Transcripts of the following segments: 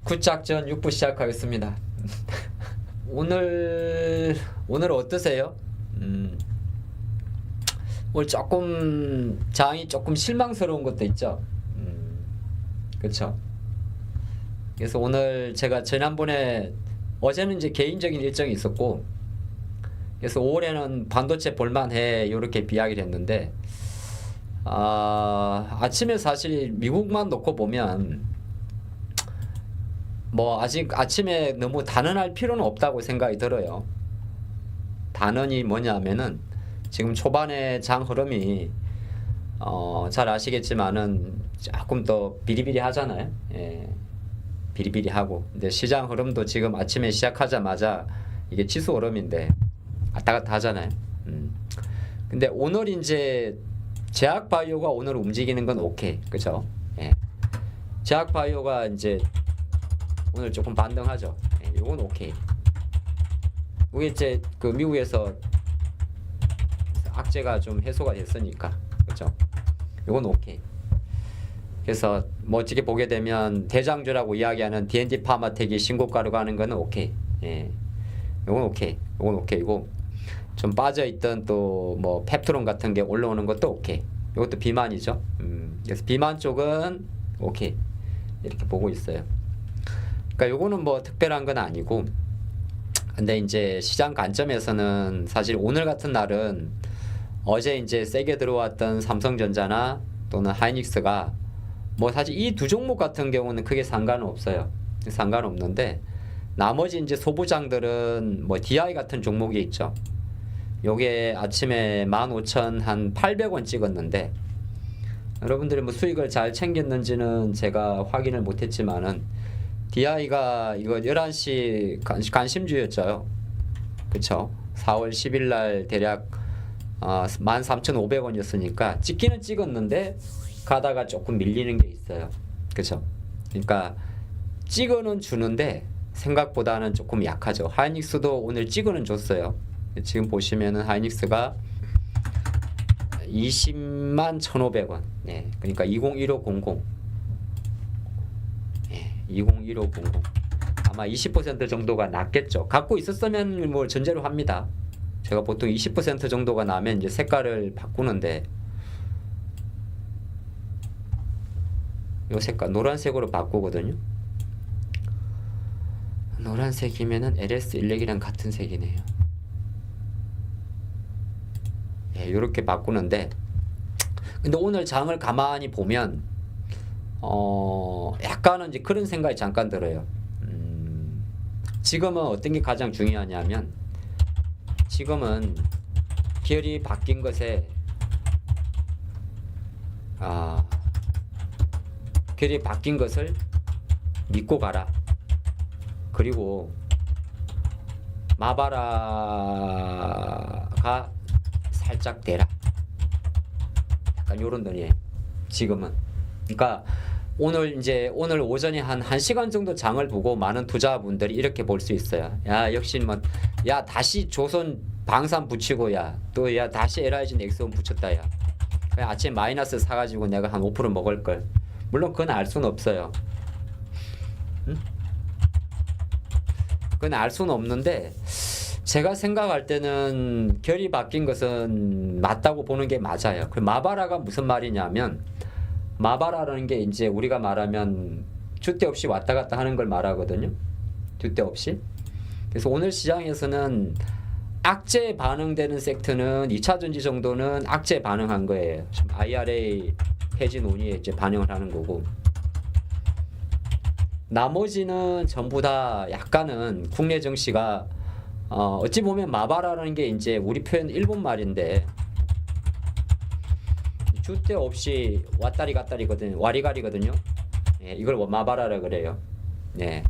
굿작전 6부 시작하겠습니다. 오늘 어떠세요? 오늘 조금 장이 조금 실망스러운 것도 있죠. 그렇죠. 그래서 오늘 제가 지난번에 어제는 이제 개인적인 일정이 있었고, 그래서 올해는 반도체 볼만해 이렇게 이야기를 했는데, 아침에 사실 미국만 놓고 보면 뭐 아직 아침에 너무 단언할 필요는 없다고 생각이 들어요. 단언이 뭐냐면은 지금 초반에 장 흐름이 잘 아시겠지만은 조금 더 비리비리 하잖아요. 예, 비리비리하고. 근데 시장 흐름도 지금 아침에 시작하자마자 이게 지수 흐름인데 왔다 갔다 하잖아요. 근데 오늘 이제 제약바이오가 오늘 움직이는 건 오케이, 그죠? 예. 제약바이오가 이제 오늘 조금 반등하죠. 예, 이건 오케이. 이게 이제 그 미국에서 악재가 좀 해소가 됐으니까, 그죠? 이건 오케이. 그래서 멋지게 보게 되면 대장주라고 이야기하는 D&D 파마텍이 신고가로 가는 거는 오케이. 예, 이건 오케이. 이건 오케이고, 좀 빠져있던 또 뭐 펩트론 같은 게 올라오는 것도 오케이. 이것도 비만이죠. 그래서 비만 쪽은 오케이 이렇게 보고 있어요. 그러니까 요거는 뭐 특별한 건 아니고, 근데 이제 시장 관점에서는 사실 오늘 같은 날은 어제 이제 세게 들어왔던 삼성전자나 또는 하이닉스가 뭐 사실 이 두 종목 같은 경우는 크게 상관은 없어요. 상관없는데 나머지 이제 소부장들은 뭐 DI 같은 종목이 있죠. 요게 아침에 15,800원 찍었는데, 여러분들이 뭐 수익을 잘 챙겼는지는 제가 확인을 못했지만은 DI가 이거 11시 관심주였죠. 그쵸? 4월 10일 날 대략 13,500원이었으니까 찍기는 찍었는데 가다가 조금 밀리는 게 있어요. 그쵸? 그러니까 찍어는 주는데 생각보다는 조금 약하죠. 하이닉스도 오늘 찍어는 줬어요. 지금 보시면은 하이닉스가 20만 1,500원. 네, 그러니까 201500. 네, 201500. 아마 20% 정도가 낮겠죠. 갖고 있었으면 뭐 전제로 합니다. 제가 보통 20% 정도가 나면 이제 색깔을 바꾸는데, 요 색깔 노란색으로 바꾸거든요. 노란색이면은 LS16이랑 같은 색이네요. 예, 요렇게 바꾸는데, 근데 오늘 장을 가만히 보면 약간은 이제 그런 생각이 잠깐 들어요. 지금은 어떤 게 가장 중요하냐면, 지금은 결이 바뀐 것에 결이 바뀐 것을 믿고 가라. 그리고 마바라가 살짝 대라. 약간 요런 돈이에요. 지금은. 그러니까 오늘 오전에 한 1시간 정도 장을 보고 많은 투자분들이 이렇게 볼 수 있어요. 야, 역시 뭐, 야, 다시 조선 방산 붙이고, 야, 또, 야, 다시 LIG 넥스원 붙였다, 야. 그냥 아침에 마이너스 사가지고 내가 한 5% 먹을 걸. 물론 그건 알 수는 없어요. 응? 그건 알 수는 없는데, 제가 생각할 때는 결이 바뀐 것은 맞다고 보는 게 맞아요. 그 마바라가 무슨 말이냐면, 마바라라는 게 이제 우리가 말하면 주대 없이 왔다 갔다 하는 걸 말하거든요. 주대 없이. 그래서 오늘 시장에서는 악재 반응되는 섹터는 2차 전지 정도는 악재 반응한 거예요. IRA 폐지 논의에 이제 반영을 하는 거고, 나머지는 전부 다 약간은 국내 증시가 어찌 보면 마바라라는 게 이제 우리 표현 일본 말인데, 주대 없이 왔다리 갔다리거든요. 와리가리거든요. 예, 이걸 마바라라 그래요. 예.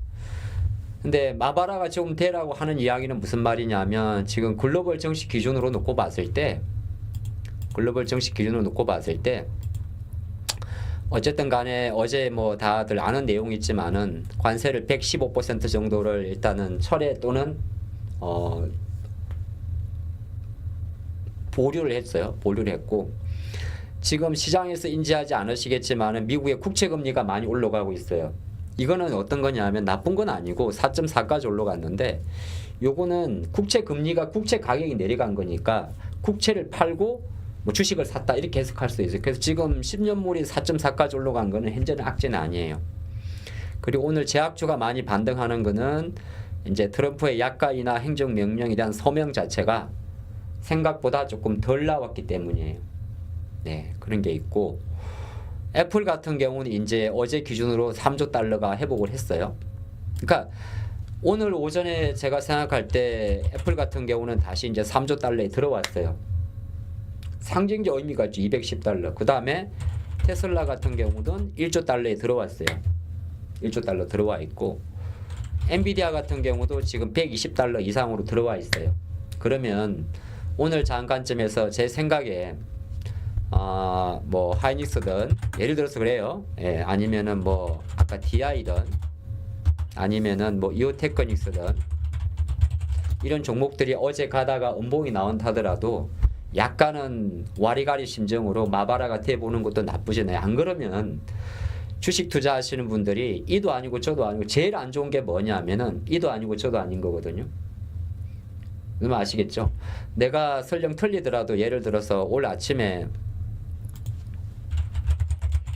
근데 마바라가 좀 되라고 하는 이야기는 무슨 말이냐면, 지금 글로벌 증시 기준으로 놓고 봤을 때, 어쨌든 간에 어제 뭐 다들 아는 내용이 있지만은 관세를 115% 정도를 일단은 철회 또는 보류를 했어요. 보류를 했고, 지금 시장에서 인지하지 않으시겠지만은 미국의 국채 금리가 많이 올라가고 있어요. 이거는 어떤 거냐면 나쁜 건 아니고 4.4까지 올라갔는데 요거는 국채 금리가 국채 가격이 내려간 거니까 국채를 팔고 뭐 주식을 샀다 이렇게 해석할 수 있어요. 그래서 지금 10년물이 4.4까지 올라간 거는 현재는 악재는 아니에요. 그리고 오늘 제약주가 많이 반등하는 거는 이제 트럼프의 약가이나 행정명령에 대한 서명 자체가 생각보다 조금 덜 나왔기 때문이에요. 네, 그런 게 있고 애플 같은 경우는 이제 어제 기준으로 3조 달러가 회복을 했어요. 그러니까 오늘 오전에 제가 생각할 때 애플 같은 경우는 다시 이제 3조 달러에 들어왔어요. 상징적 의미가 있죠. 210달러. 그 다음에 테슬라 같은 경우는 1조 달러에 들어왔어요. 1조 달러 들어와 있고 엔비디아 같은 경우도 지금 120달러 이상으로 들어와 있어요. 그러면 오늘 장관점에서 제 생각에 뭐 하이닉스든 예를 들어서 그래요. 예, 아니면은 뭐 아까 DI든 아니면은 뭐 이오테크닉스든 이런 종목들이 어제 가다가 음봉이 나온다더라도 약간은 와리가리 심정으로 마바라가 돼보는 것도 나쁘지 않아요. 안 그러면 주식 투자하시는 분들이 이도 아니고 저도 아니고 제일 안 좋은 게 뭐냐면은 이도 아니고 저도 아닌 거거든요. 그러면 아시겠죠? 내가 설령 틀리더라도 예를 들어서 오늘 아침에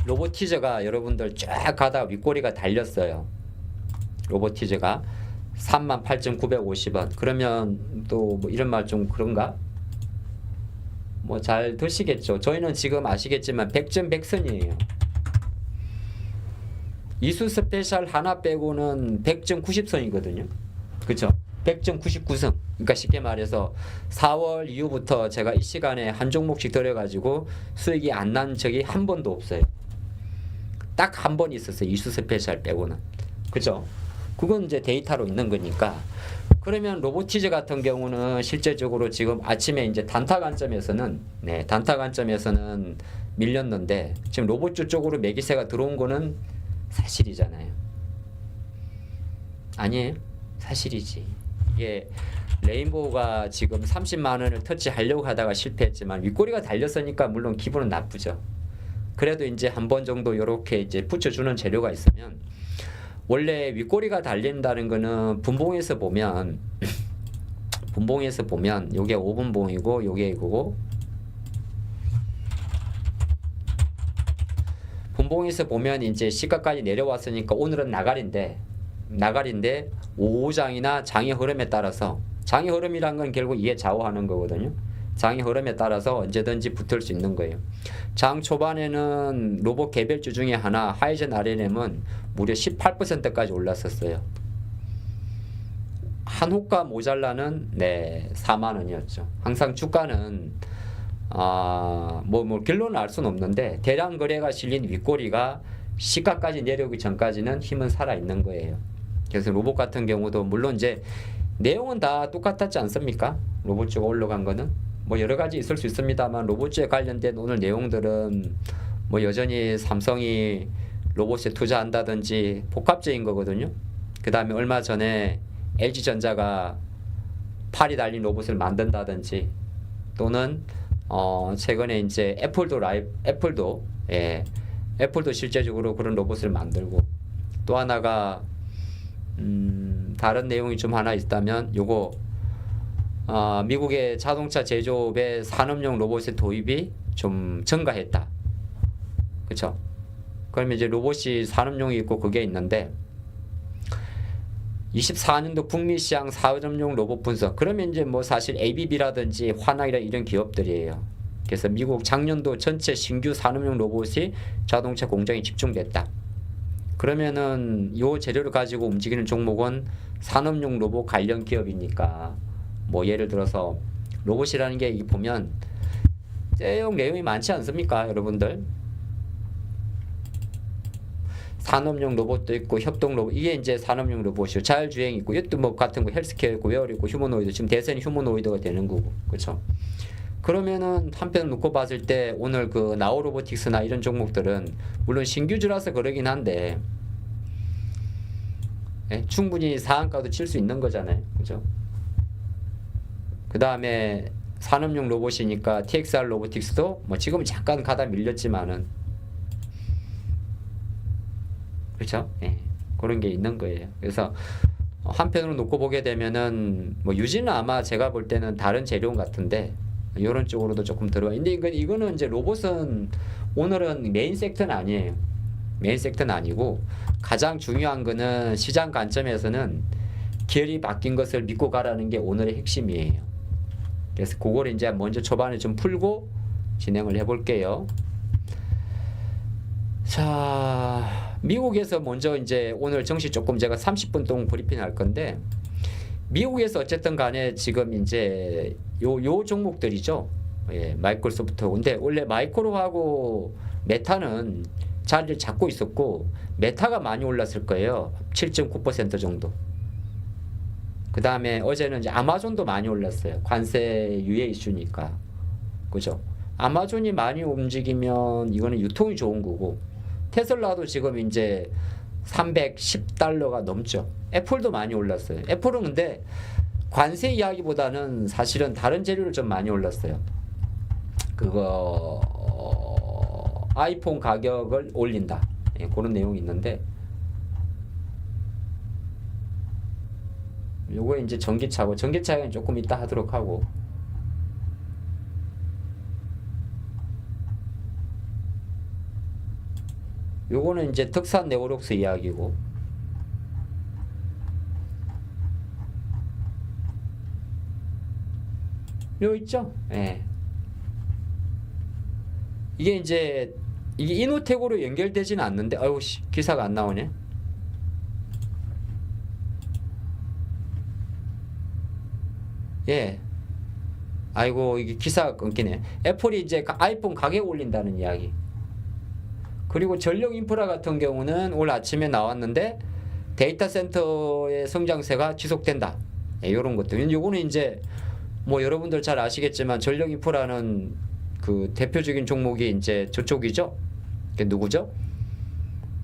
로보티저가 여러분들 쫙 가다가 윗꼬리가 달렸어요. 로보티저가 38,950원. 그러면 또 뭐 이런 말 좀 그런가? 뭐 잘 드시겠죠. 저희는 지금 아시겠지만 백전백선이에요. 이수 스페셜 하나 빼고는 100.90선이거든요. 그렇죠? 100.99선. 그러니까 쉽게 말해서 4월 이후부터 제가 이 시간에 한 종목씩 들여가지고 수익이 안 난 적이 한 번도 없어요. 딱 한 번 있었어요. 이수 스페셜 빼고는. 그죠? 그건 이제 데이터로 있는 거니까. 그러면 로보티즈 같은 경우는 실제적으로 지금 아침에 이제 단타 관점에서는 단타 관점에서는 밀렸는데 지금 로봇주 쪽으로 매기세가 들어온 거는 사실이잖아요. 아니에요? 사실이지. 이게 레인보우가 지금 30만 원을 터치하려고 하다가 실패했지만 윗꼬리가 달렸으니까 물론 기분은 나쁘죠. 그래도 이제 한 번 정도 이렇게 이제 붙여주는 재료가 있으면 원래 윗꼬리가 달린다는 거는 분봉에서 보면 분봉에서 보면 요게 5분봉이고 요게 이거고 분봉에서 보면 이제 시가까지 내려왔으니까 오늘은 나가리인데 오후장이나 장의 흐름에 따라서 장의 흐름이란 건 결국 이에 좌우하는 거거든요. 장의 흐름에 따라서 언제든지 붙을 수 있는 거예요. 장 초반에는 로봇 개별주 중에 하나 하이젠 RNM은 무려 18%까지 올랐었어요. 한호가 모잘라는 4만 원이었죠. 항상 주가는 뭐 결론을 알 수는 없는데 대량 거래가 실린 윗꼬리가 시가까지 내려오기 전까지는 힘은 살아 있는 거예요. 그래서 로봇 같은 경우도 물론 이제 내용은 다 똑같았지 않습니까? 로봇주가 올라간 거는 뭐 여러 가지 있을 수 있습니다만 로봇주에 관련된 오늘 내용들은 뭐 여전히 삼성이 로봇에 투자한다든지 복합적인 거거든요. 그 다음에 얼마 전에 LG전자가 팔이 달린 로봇을 만든다든지 또는 최근에 이제 애플도 실제적으로 그런 로봇을 만들고 또 하나가 다른 내용이 좀 하나 있다면 요거 미국의 자동차 제조업의 산업용 로봇의 도입이 좀 증가했다. 그렇죠? 그러면 이제 로봇이 산업용이 있고 그게 있는데 24년도 북미 시장 산업용 로봇 분석. 그러면 이제 뭐 사실 ABB라든지 화나이라 이런 기업들이에요. 그래서 미국 작년도 전체 신규 산업용 로봇이 자동차 공장에 집중됐다. 그러면은 요 재료를 가지고 움직이는 종목은 산업용 로봇 관련 기업이니까 뭐 예를 들어서 로봇이라는 게 보면 내용이 많지 않습니까, 여러분들? 산업용 로봇도 있고 협동 로봇, 이게 이제 산업용 로봇이요. 자율주행 있고 이것도 뭐 같은 거 헬스케어 있고 웨어 있고 휴머노이드, 지금 대세는 휴머노이드가 되는 거고, 그렇죠? 그러면은 한편 놓고 봤을 때 오늘 그 나우로보틱스나 이런 종목들은 물론 신규주라서 그러긴 한데 충분히 상한가도 칠 수 있는 거잖아요, 그죠? 그 다음에 산업용 로봇이니까 TXR 로보틱스도 뭐 지금 잠깐 가다 밀렸지만은 그렇죠? 그런 게 있는 거예요. 그래서 한편으로 놓고 보게 되면은 뭐 유지는 아마 제가 볼 때는 다른 재료 같은데 이런 쪽으로도 조금 들어와. 근데 이거는 이제 로봇은 오늘은 메인 섹터는 아니에요. 메인 섹터는 아니고 가장 중요한 거는 시장 관점에서는 기혈이 바뀐 것을 믿고 가라는 게 오늘의 핵심이에요. 그래서 그걸 이제 먼저 초반에 좀 풀고 진행을 해볼게요. 자, 미국에서 먼저 이제 오늘 정식 조금 제가 30분 동안 브리핑 할 건데, 미국에서 어쨌든 간에 지금 이제 요 종목들이죠. 예, 마이크로소프트. 근데 원래 마이크로하고 메타는 자리를 잡고 있었고, 메타가 많이 올랐을 거예요. 7.9% 정도. 그 다음에 어제는 이제 아마존도 많이 올랐어요. 관세 유예 이슈니까. 그죠? 아마존이 많이 움직이면 이거는 유통이 좋은 거고, 테슬라도 지금 이제 $310가 넘죠. 애플도 많이 올랐어요. 애플은 근데 관세 이야기보다는 사실은 다른 재료를 좀 많이 올랐어요. 그거 아이폰 가격을 올린다. 예, 그런 내용이 있는데, 요거 이제 전기차고, 전기차는 조금 이따 하도록 하고, 요거는 이제 특산 네오록스 이야기고, 요 있죠? 예. 이게 이제 이게 이노텍으로 연결되지는 않는데, 아유 씨, 기사가 안 나오네. 예. 아이고, 이게 기사가 끊기네. 애플이 이제 아이폰 가격 올린다는 이야기. 그리고 전력 인프라 같은 경우는 오늘 아침에 나왔는데 데이터 센터의 성장세가 지속된다. 예, 이런 것들. 요거는 이제 뭐 여러분들 잘 아시겠지만 전력 인프라는 그 대표적인 종목이 이제 저쪽이죠. 그게 누구죠?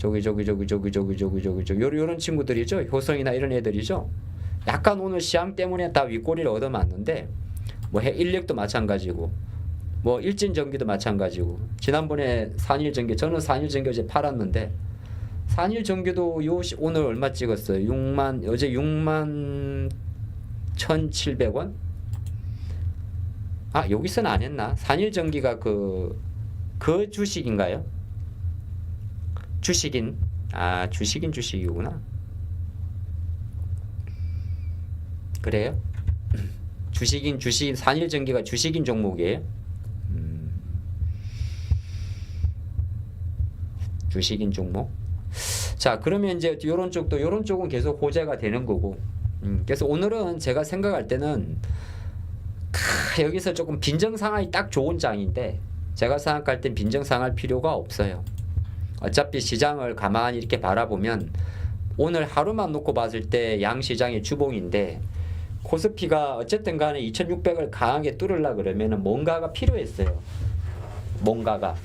요런 친구들이죠. 효성이나 이런 애들이죠. 약간 오늘 시황 때문에 다 윗꼬리를 얻어맞는데, 뭐 인력도 마찬가지고, 뭐 일진전기도 마찬가지고. 지난번에 산일전기, 저는 산일전기 어제 팔았는데, 산일전기도 오늘 얼마 찍었어요? 어제 61,700원? 아, 여기서는 안 했나? 산일전기가 그 주식인가요? 주식이구나. 그래요? 주식인 산일전기가 주식인 종목이에요? 주식인 종목. 자, 그러면 이제 요런 쪽은 계속 호재가 되는 거고. 그래서 오늘은 제가 생각할 때는 여기서 조금 빈정상하기 딱 좋은 장인데, 제가 생각할 땐 빈정상할 필요가 없어요. 어차피 시장을 가만히 이렇게 바라보면 오늘 하루만 놓고 봤을 때 양시장의 주봉인데, 코스피가 어쨌든 간에 2600을 강하게 뚫으려 그러면 뭔가가 필요했어요. 뭔가가.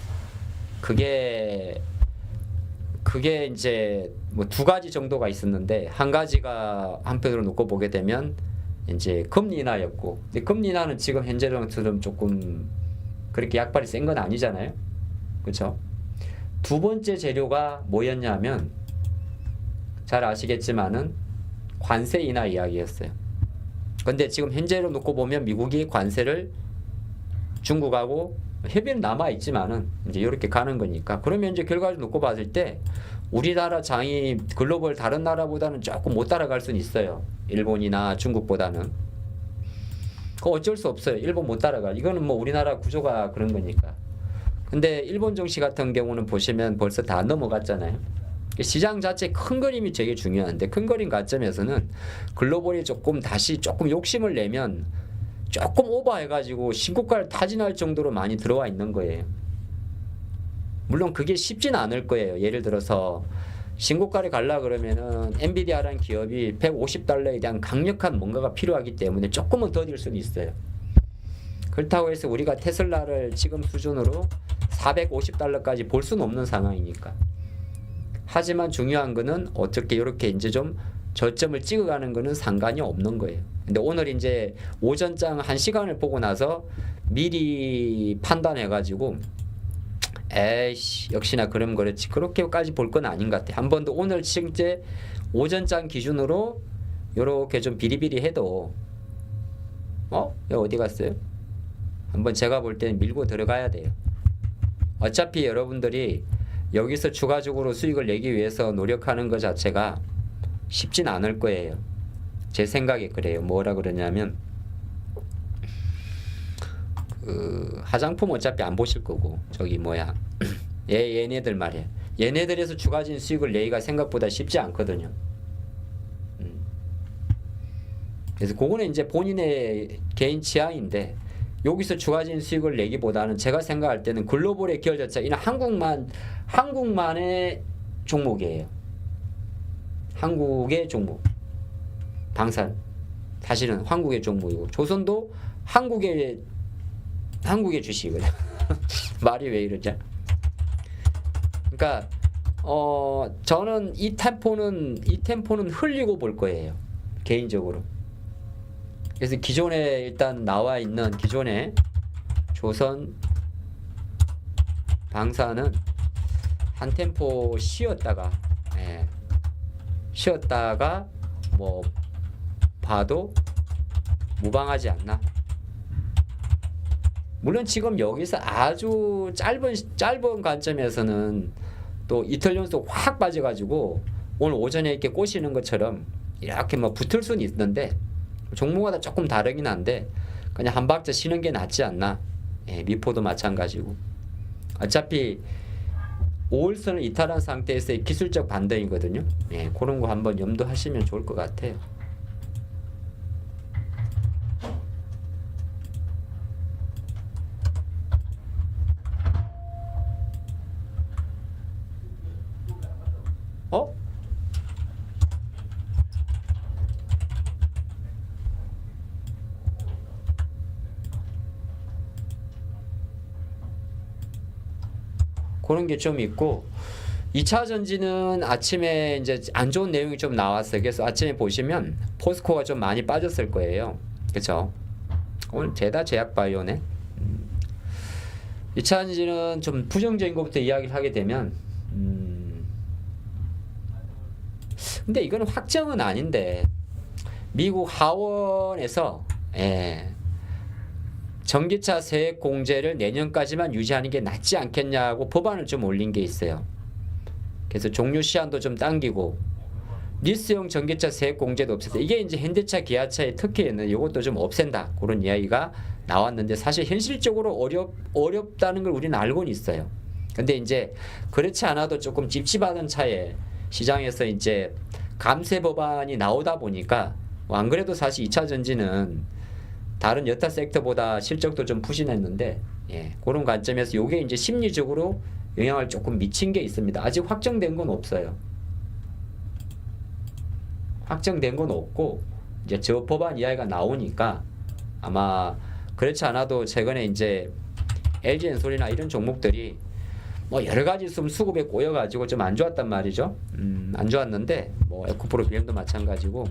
그게 이제 뭐 두 가지 정도가 있었는데, 한 가지가 한편으로 놓고 보게 되면 이제 금리 인하였고, 근데 금리 인하는 지금 현재처럼 조금 그렇게 약발이 센 건 아니잖아요. 그렇죠? 두 번째 재료가 뭐였냐면, 잘 아시겠지만은 관세 인하 이야기였어요. 근데 지금 현재로 놓고 보면 미국이 관세를 중국하고 협의는 남아 있지만은 이제 이렇게 가는 거니까, 그러면 이제 결과를 놓고 봤을 때 우리나라 장이 글로벌 다른 나라보다는 조금 못 따라갈 수는 있어요. 일본이나 중국보다는. 그거 어쩔 수 없어요. 일본 못 따라가. 이거는 뭐 우리나라 구조가 그런 거니까. 근데 일본 증시 같은 경우는 보시면 벌써 다 넘어갔잖아요. 시장 자체 큰 그림이 되게 중요한데, 큰 그림 관점에서는 글로벌이 다시 조금 욕심을 내면 조금 오버해가지고 신고가를 타진할 정도로 많이 들어와 있는 거예요. 물론 그게 쉽지는 않을 거예요. 예를 들어서 신고가를 가려 그러면은 엔비디아라는 기업이 $150에 대한 강력한 뭔가가 필요하기 때문에 조금은 더딜 수는 있어요. 그렇다고 해서 우리가 테슬라를 지금 수준으로 $450까지 볼 수는 없는 상황이니까. 하지만 중요한 거는 어떻게 이렇게 이제 좀 저점을 찍어가는 거는 상관이 없는 거예요. 근데 오늘 이제 오전장 1시간을 보고 나서 미리 판단해가지고 에이씨 역시나 그럼 그렇지 그렇게까지 볼 건 아닌 것 같아. 한 번 더 오늘 실제 오전장 기준으로 요렇게 좀 비리비리해도 여기 어디 갔어요? 한번 제가 볼 때는 밀고 들어가야 돼요. 어차피 여러분들이 여기서 추가적으로 수익을 내기 위해서 노력하는 것 자체가 쉽진 않을 거예요. 제 생각에 그래요. 뭐라 그러냐면 그 화장품 어차피 안 보실 거고 저기 뭐야 얘네들 말이야. 얘네들에서 추가적인 수익을 내기가 생각보다 쉽지 않거든요. 그래서 그거는 이제 본인의 개인 취향인데 여기서 추가적인 수익을 내기보다는 제가 생각할 때는 글로벌의 기업 자체가 이는 한국만의 종목이에요. 한국의 종목. 방산 사실은 한국의 종목이고 조선도 한국의 주식이거든요. 말이 왜 이러냐? 그러니까 저는 이 템포는 흘리고 볼 거예요. 개인적으로. 그래서 기존에 일단 나와 있는 기존의 조선 방사는 한 템포 쉬었다가 뭐 봐도 무방하지 않나. 물론 지금 여기서 아주 짧은 관점에서는 또 이틀 연속 확 빠져가지고 오늘 오전에 이렇게 꼬시는 것처럼 이렇게 뭐 붙을 수는 있는데 종목마다 조금 다르긴 한데 그냥 한 박자 쉬는 게 낫지 않나. 미포도 마찬가지고 어차피 5월선을 이탈한 상태에서의 기술적 반등이거든요. 그런 거 한번 염두하시면 좋을 것 같아요. 그런 게 좀 있고 2차 전지는 아침에 이제 안 좋은 내용이 좀 나왔어요. 그래서 아침에 보시면 포스코가 좀 많이 빠졌을 거예요. 그렇죠? 오늘 죄다 제약바이오네. 2차 전지는 좀 부정적인 것부터 이야기를 하게 되면 근데 이거는 확정은 아닌데 미국 하원에서 전기차 세액 공제를 내년까지만 유지하는 게 낫지 않겠냐고 법안을 좀 올린 게 있어요. 그래서 종료 시한도 좀 당기고 리스형 전기차 세액 공제도 없앤다. 이게 이제 현대차, 기아차의 특혜는 이것도 좀 없앤다. 그런 이야기가 나왔는데 사실 현실적으로 어렵다는 걸 우리는 알고는 있어요. 근데 이제 그렇지 않아도 조금 찝찝하던 차에 시장에서 이제 감세 법안이 나오다 보니까 안 그래도 사실 2차 전지는 다른 여타 섹터보다 실적도 좀 부진했는데 그런 관점에서 이게 이제 심리적으로 영향을 조금 미친 게 있습니다. 아직 확정된 건 없어요. 확정된 건 없고 이제 저 법안 이야기가 나오니까 아마 그렇지 않아도 최근에 이제 LG엔솔이나 이런 종목들이 뭐 여러 가지 좀 수급에 꼬여가지고 좀 안 좋았단 말이죠. 안 좋았는데 뭐 에코프로 BM도 마찬가지고.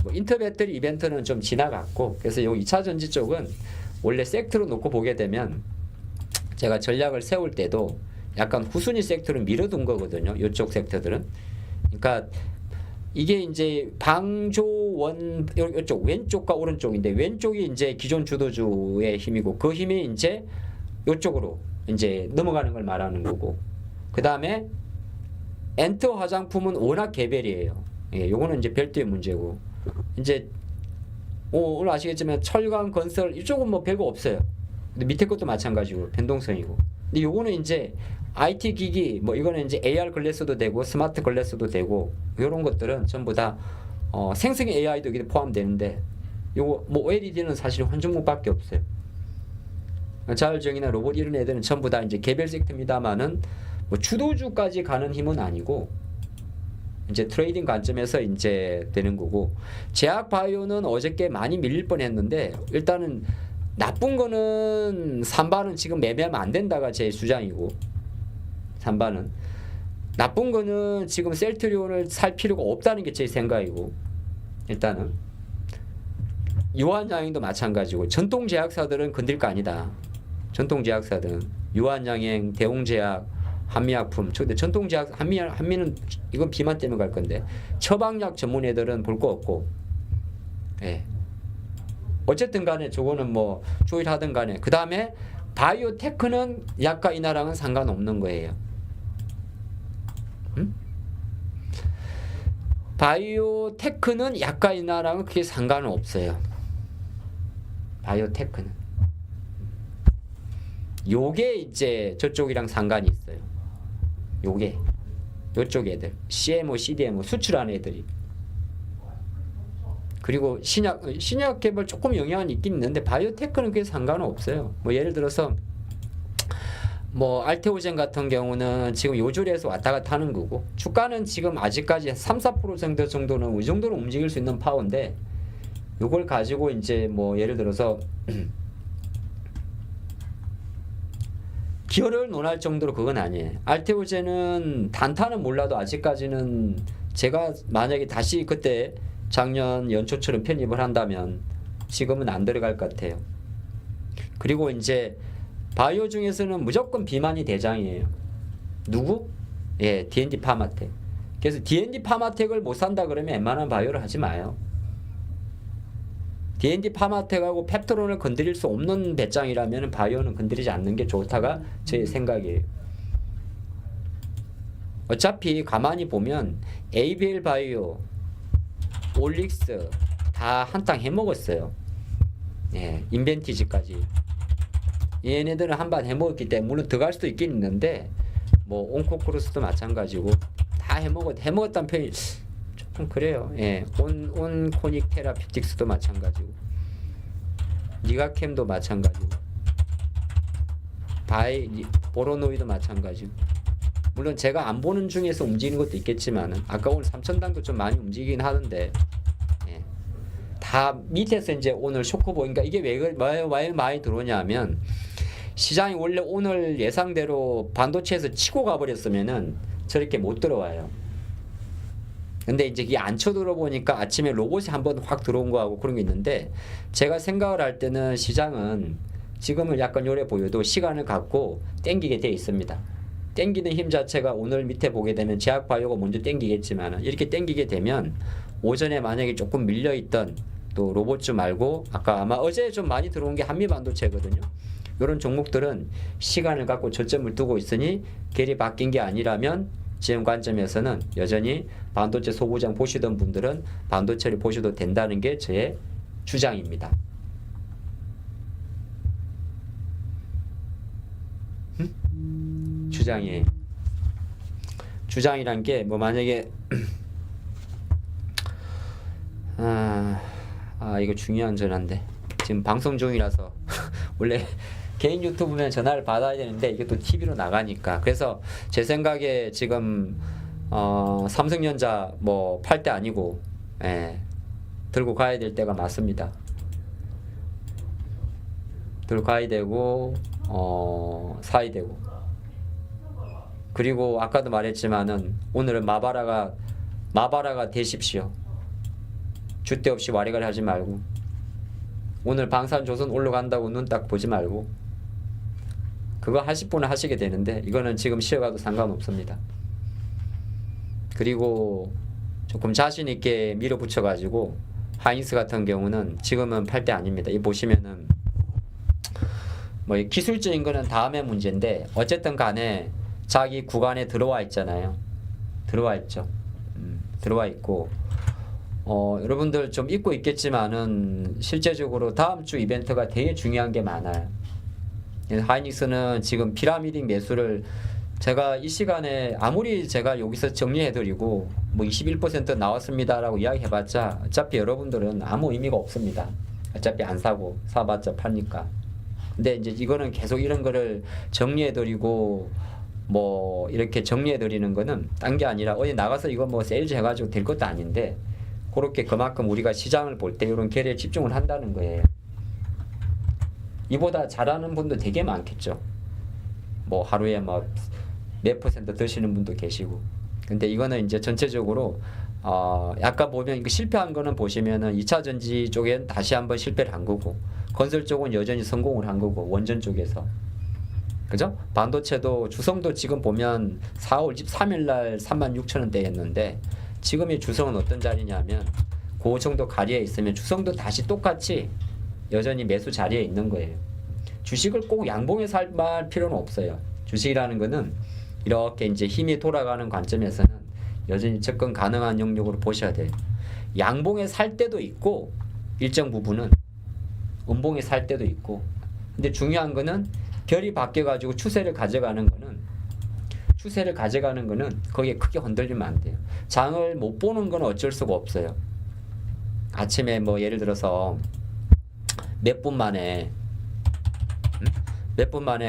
뭐 인터배터리 이벤트는 좀 지나갔고 그래서 요 2차 전지 쪽은 원래 섹터로 놓고 보게 되면 제가 전략을 세울 때도 약간 후순위 섹터를 밀어둔 거거든요. 이쪽 섹터들은. 그러니까 이게 이제 방조원 이쪽 왼쪽과 오른쪽인데 왼쪽이 이제 기존 주도주의 힘이고 그 힘이 이제 이쪽으로 이제 넘어가는 걸 말하는 거고 그 다음에 엔터 화장품은 워낙 개별이에요. 요거는 이제 별도의 문제고 이제 오늘 아시겠지만 철강 건설 이쪽은 뭐 별거 없어요. 근데 밑에 것도 마찬가지고 변동성이고. 근데 요거는 이제 IT 기기 뭐 이거는 이제 AR 글래스도 되고 스마트 글래스도 되고 이런 것들은 전부 다 생성의 AI도 여기 포함되는데 요거 뭐 OLED는 사실 혼종목밖에 없어요. 자율주행이나 로봇 이런 애들은 전부 다 이제 개별 섹터입니다만은 뭐 주도주까지 가는 힘은 아니고 이제 트레이딩 관점에서 이제 되는 거고 제약 바이오는 어저께 많이 밀릴 뻔했는데 일단은 나쁜 거는 산바는 지금 매매하면 안 된다가 제 주장이고 산바는 나쁜 거는 지금 셀트리온을 살 필요가 없다는 게 제 생각이고 일단은 유한양행도 마찬가지고 전통 제약사들은 건들 거 아니다. 전통제약사들은 유한양행, 대웅제약, 한미약품. 근데 전통제약 한미는 이건 비만 때문에 갈 건데 처방약 전문 애들은 볼 거 없고. 예. 어쨌든 간에 저거는 뭐 조일하든 간에 그 다음에 바이오테크는 약과 인하랑은 상관없는 거예요. 바이오테크는 약과 인하랑은 그게 상관은 없어요. 바이오테크는 요게 이제 저쪽이랑 상관이 있어요. 요게 요쪽 애들 CMO, CDMO 수출하는 애들이. 그리고 신약 개발 조금 영향은 있긴 있는데 바이오테크는 그게 상관은 없어요. 뭐 예를 들어서 뭐 알테오젠 같은 경우는 지금 요줄에서 왔다 갔다 하는 거고 주가는 지금 아직까지 3~4% 정도는 이 정도로 움직일 수 있는 파워인데 요걸 가지고 이제 뭐 예를 들어서 기여를 논할 정도로 그건 아니에요. 알테오젠은 단타는 몰라도 아직까지는 제가 만약에 다시 그때 작년 연초처럼 편입을 한다면 지금은 안 들어갈 것 같아요. 그리고 이제 바이오 중에서는 무조건 비만이 대장이에요. 누구? 예, D&D 파마텍. 그래서 D&D 파마텍을 못 산다 그러면 웬만한 바이오를 하지 마요. D&D 파마텍하고 펩토론을 건드릴 수 없는 배짱이라면 바이오는 건드리지 않는 게 좋다가 제 생각이에요. 어차피 가만히 보면 ABL 바이오, 올릭스 다 한탕 해먹었어요. 예, 인벤티지까지. 얘네들은 한번 해먹었기 때문에 물론 들어갈 수도 있긴 있는데 뭐 온코크로스도 마찬가지고 다 해먹었다는 표현이 조금 그래요. 예, 온코닉 테라피틱스도 마찬가지고 니가캠도 마찬가지고 보로노이도 마찬가지고 물론 제가 안 보는 중에서 움직이는 것도 있겠지만은 아까 오늘 3,000단도 좀 많이 움직이긴 하던데 예, 다 밑에서 이제 오늘 쇼크 보니까 이게 왜 많이 들어오냐면 시장이 원래 오늘 예상대로 반도체에서 치고 가버렸으면은 저렇게 못 들어와요. 근데 이제 이게 안 쳐들어보니까 아침에 로봇이 한번 확 들어온 거하고 그런 게 있는데 제가 생각을 할 때는 시장은 지금은 약간 요래 보여도 시간을 갖고 땡기게 돼 있습니다. 땡기는 힘 자체가 오늘 밑에 보게 되면 제약바이오가 먼저 땡기겠지만 이렇게 땡기게 되면 오전에 만약에 조금 밀려있던 또 로봇주 말고 아까 아마 어제 좀 많이 들어온 게 한미반도체거든요. 이런 종목들은 시간을 갖고 저점을 두고 있으니 결이 바뀐 게 아니라면 지금 관점에서는 여전히 반도체 소구장 보시던 분들은 반도체를 보셔도 된다는 게 저의 주장입니다. 주장이에요. 주장이란 게 뭐 만약에 이거 중요한 전화인데 지금 방송 중이라서 원래 개인 유튜브면 전화를 받아야 되는데 이게 또 TV로 나가니까 그래서 제 생각에 지금 삼성전자 뭐 팔 때 아니고 들고 가야 될 때가 맞습니다. 들고 가야 되고 사야 되고 그리고 아까도 말했지만은 오늘은 마바라가 되십시오. 줏대 없이 와리가리 하지 말고 오늘 방산조선 올라간다고 눈 딱 보지 말고 그거 하실 분은 하시게 되는데 이거는 지금 쉬어가도 상관없습니다. 그리고 조금 자신 있게 밀어붙여 가지고 하이닉스 같은 경우는 지금은 팔 때 아닙니다. 이 보시면은 뭐 기술적인 거는 다음의 문제인데 어쨌든 간에 자기 구간에 들어와 있잖아요. 들어와 있죠. 들어와 있고 여러분들 좀 잊고 있겠지만은 실제적으로 다음 주 이벤트가 되게 중요한 게 많아요. 하이닉스는 지금 피라미딩 매수를 제가 이 시간에 아무리 제가 여기서 정리해드리고 뭐 21% 나왔습니다라고 이야기해봤자 어차피 여러분들은 아무 의미가 없습니다. 어차피 안 사고 사봤자 파니까. 근데 이제 이거는 계속 이런 거를 정리해드리고 뭐 이렇게 정리해드리는 거는 딴 게 아니라 어디 나가서 이거 뭐 세일즈 해가지고 될 것도 아닌데 그렇게 그만큼 우리가 시장을 볼 때 이런 계리에 집중을 한다는 거예요. 이보다 잘하는 분도 되게 많겠죠. 뭐 하루에 뭐 몇 % 드시는 분도 계시고. 근데 이거는 이제 전체적으로 약간 보면 이거 실패한 거는 보시면은 2차 전지 쪽엔 다시 한번 실패를 한 거고 건설 쪽은 여전히 성공을 한 거고 원전 쪽에서 그죠? 반도체도 주성도 지금 보면 4월 23일 날 36,000원대였는데 지금의 주성은 어떤 자리냐면 그 정도 가리에 있으면 주성도 다시 똑같이 여전히 매수 자리에 있는 거예요. 주식을 꼭 양봉에 살 필요는 없어요. 주식이라는 거는 이렇게 이제 힘이 돌아가는 관점에서는 여전히 접근 가능한 영역으로 보셔야 돼요. 양봉에 살 때도 있고 일정 부분은 음봉에 살 때도 있고, 근데 중요한 거는 결이 바뀌어 가지고 추세를 가져가는 거는 거기에 크게 흔들리면 안 돼요. 장을 못 보는 건 어쩔 수가 없어요. 아침에 뭐 예를 들어서 몇 분 만에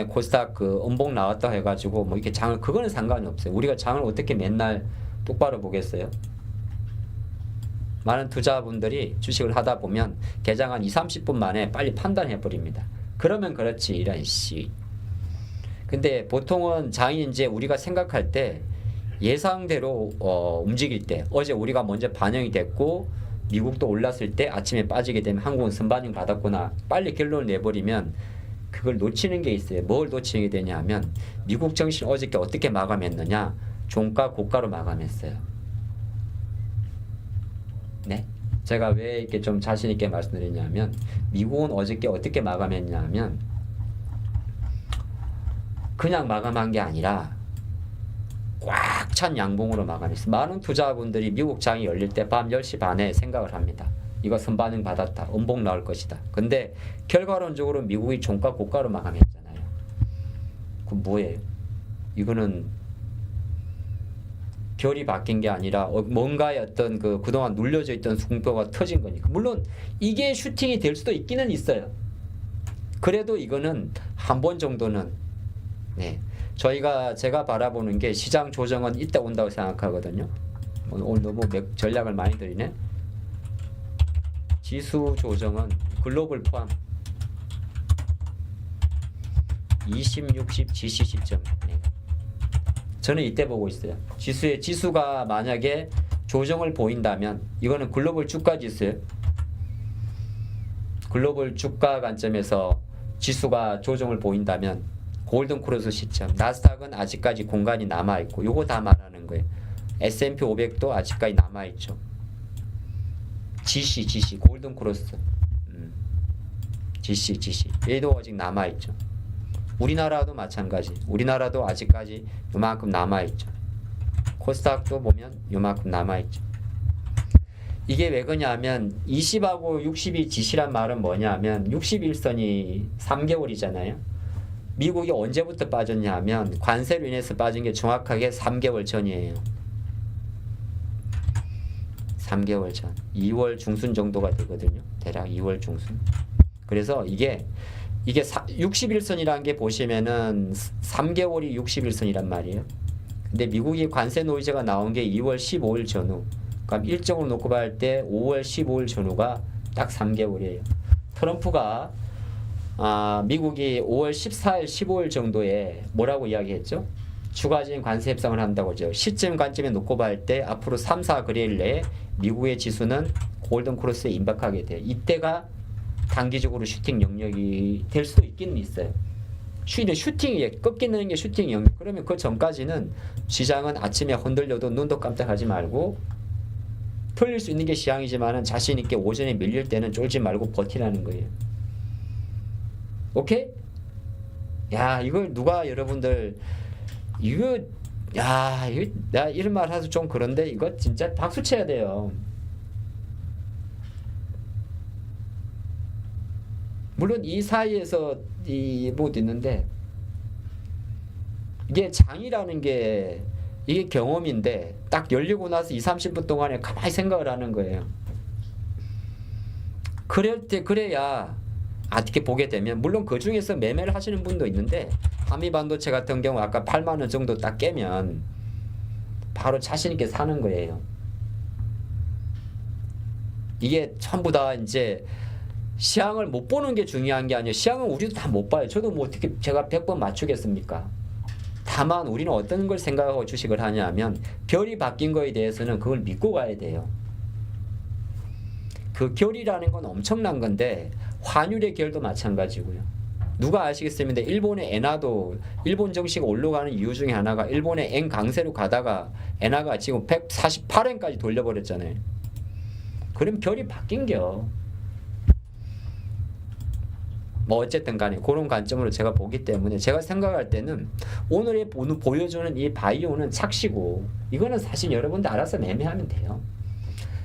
코스닥 그 음봉 나왔다 해가지고 뭐 이렇게 장을, 그거는 상관이 없어요. 우리가 장을 어떻게 맨날 똑바로 보겠어요? 많은 투자분들이 주식을 하다 보면 개장 한 2-30분 만에 빨리 판단해 버립니다. 그러면 그렇지, 이런 씨. 근데 보통은 장이 이제 우리가 생각할 때 예상대로 움직일 때, 어제 우리가 먼저 반영이 됐고 미국도 올랐을 때 아침에 빠지게 되면 한국은 선반영 받았구나, 빨리 결론을 내버리면 그걸 놓치는 게 있어요. 뭘 놓치게 되냐 하면 미국 증시 어저께 어떻게 마감했느냐, 종가 고가로 마감했어요. 네? 제가 왜 이렇게 좀 자신 있게 말씀드리냐면 미국은 어저께 어떻게 마감했냐면 그냥 마감한 게 아니라 꽉 찬 양봉으로 마감했어요. 많은 투자분들이 미국 장이 열릴 때 밤 10시 반에 생각을 합니다. 이거 선반영 받았다, 음봉 나올 것이다. 근데 결과론적으로 미국이 종가 고가로 마감했잖아요. 그럼 뭐예요? 이거는 결이 바뀐 게 아니라 뭔가의 어떤 그 그동안 눌려져 있던 승표가 터진 거니까. 물론 이게 슈팅이 될 수도 있기는 있어요. 그래도 이거는 한 번 정도는, 네, 제가 바라보는 게 시장 조정은 이때 온다고 생각하거든요. 오늘 너무 전략을 많이 드리네. 지수 조정은 글로벌 포함 20, 60, GC 시점. 네. 저는 이때 보고 있어요. 지수가 만약에 조정을 보인다면, 이거는 글로벌 주가 지수예요. 글로벌 주가 관점에서 지수가 조정을 보인다면 골든 크로스 시점, 나스닥은 아직까지 공간이 남아있고, 요거 다 말하는 거예요. S&P 500도 아직까지 남아있죠. GC 골든 크로스, GC 얘도 아직 남아있죠. 우리나라도 마찬가지. 우리나라도 아직까지 요만큼 남아있죠. 코스닥도 보면 요만큼 남아있죠. 이게 왜 그러냐면 20하고 60이 지시란 말은 뭐냐면 61선이 3개월이잖아요. 미국이 언제부터 빠졌냐 하면 관세로 인해서 빠진 게 정확하게 3개월 전이에요. 3개월 전. 2월 중순 정도가 되거든요. 대략 2월 중순. 그래서 이게 61선이라는 게 보시면은 3개월이 61선이란 말이에요. 근데 미국이 관세 노이즈가 나온 게 2월 15일 전후. 그럼 일정으로 놓고 봤을 때 5월 15일 전후가 딱 3개월이에요. 트럼프가 미국이 5월 14일, 15일 정도에 뭐라고 이야기했죠? 추가적인 관세 협상을 한다고 하죠. 시점 관점에 놓고 봤을 때 앞으로 3, 4거래일 내에 미국의 지수는 골든 크로스에 임박하게 돼요. 이때가 단기적으로 슈팅 영역이 될 수도 있기는 있어요. 슈팅이 꺾이는 게 슈팅 영역. 그러면 그 전까지는 시장은 아침에 흔들려도 눈도 깜짝하지 말고, 틀릴 수 있는 게 시장이지만은 자신 있게 오전에 밀릴 때는 쫄지 말고 버티라는 거예요. 오케이? 야, 이걸 누가 여러분들 내가 이런 말 해서 좀 그런데 이거 진짜 박수 쳐야 돼요. 물론 이 사이에서 뭐도 있는데, 이게 장이라는 게 이게 경험인데 딱 열리고 나서 2-30분 동안에 가만히 생각을 하는 거예요. 그래야 어떻게 보게 되면, 물론 그 중에서 매매를 하시는 분도 있는데 한미반도체 같은 경우 아까 8만 원 정도 딱 깨면 바로 자신 있게 사는 거예요. 이게 전부 다 이제 시향을 못 보는 게 중요한 게 아니에요. 시향은 우리도 다 못 봐요. 저도 뭐 어떻게 제가 100번 맞추겠습니까? 다만 우리는 어떤 걸 생각하고 주식을 하냐 하면 결이 바뀐 거에 대해서는 그걸 믿고 가야 돼요. 그 결이라는 건 엄청난 건데 환율의 결도 마찬가지고요. 누가 아시겠습니다. 일본의 엔화도 일본 정시가 올라가는 이유 중에 하나가 일본의 엔 강세로 가다가 엔화가 지금 148엔까지 돌려버렸잖아요. 그럼 별이 바뀐겨. 뭐 어쨌든 간에 그런 관점으로 제가 보기 때문에 제가 생각할 때는 오늘의 보여주는 이 바이오는 착시고 이거는 사실 여러분들 알아서 매매하면 돼요.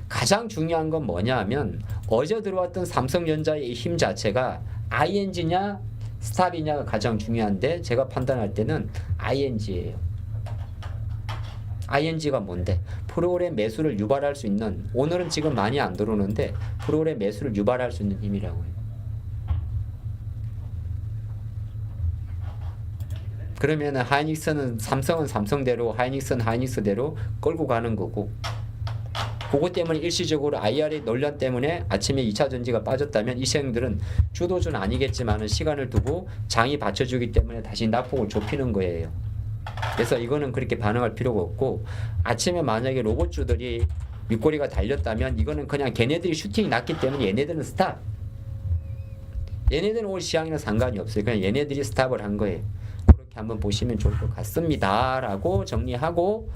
가장 중요한 건 뭐냐 하면 어제 들어왔던 삼성전자의 힘 자체가 ING냐 스탑이냐가 가장 중요한데 제가 판단할 때는 ING예요. ING가 뭔데? 프로그램 매수를 유발할 수 있는, 오늘은 지금 많이 안 들어오는데 프로그램 매수를 유발할 수 있는 힘이라고 해요. 그러면 하이닉스는 삼성은 삼성대로, 하이닉스는 하이닉스대로 끌고 가는 거고, 그것 때문에 일시적으로 IRA 논란 때문에 아침에 2차 전지가 빠졌다면 이 시장들은 주도주는 아니겠지만 시간을 두고 장이 받쳐주기 때문에 다시 낙폭을 좁히는 거예요. 그래서 이거는 그렇게 반응할 필요가 없고, 아침에 만약에 로봇주들이 윗꼬리가 달렸다면 이거는 그냥 걔네들이 슈팅이 났기 때문에 얘네들은 스탑. 얘네들은 올 시장이랑 상관이 없어요. 그냥 얘네들이 스탑을 한 거예요. 그렇게 한번 보시면 좋을 것 같습니다 라고 정리하고,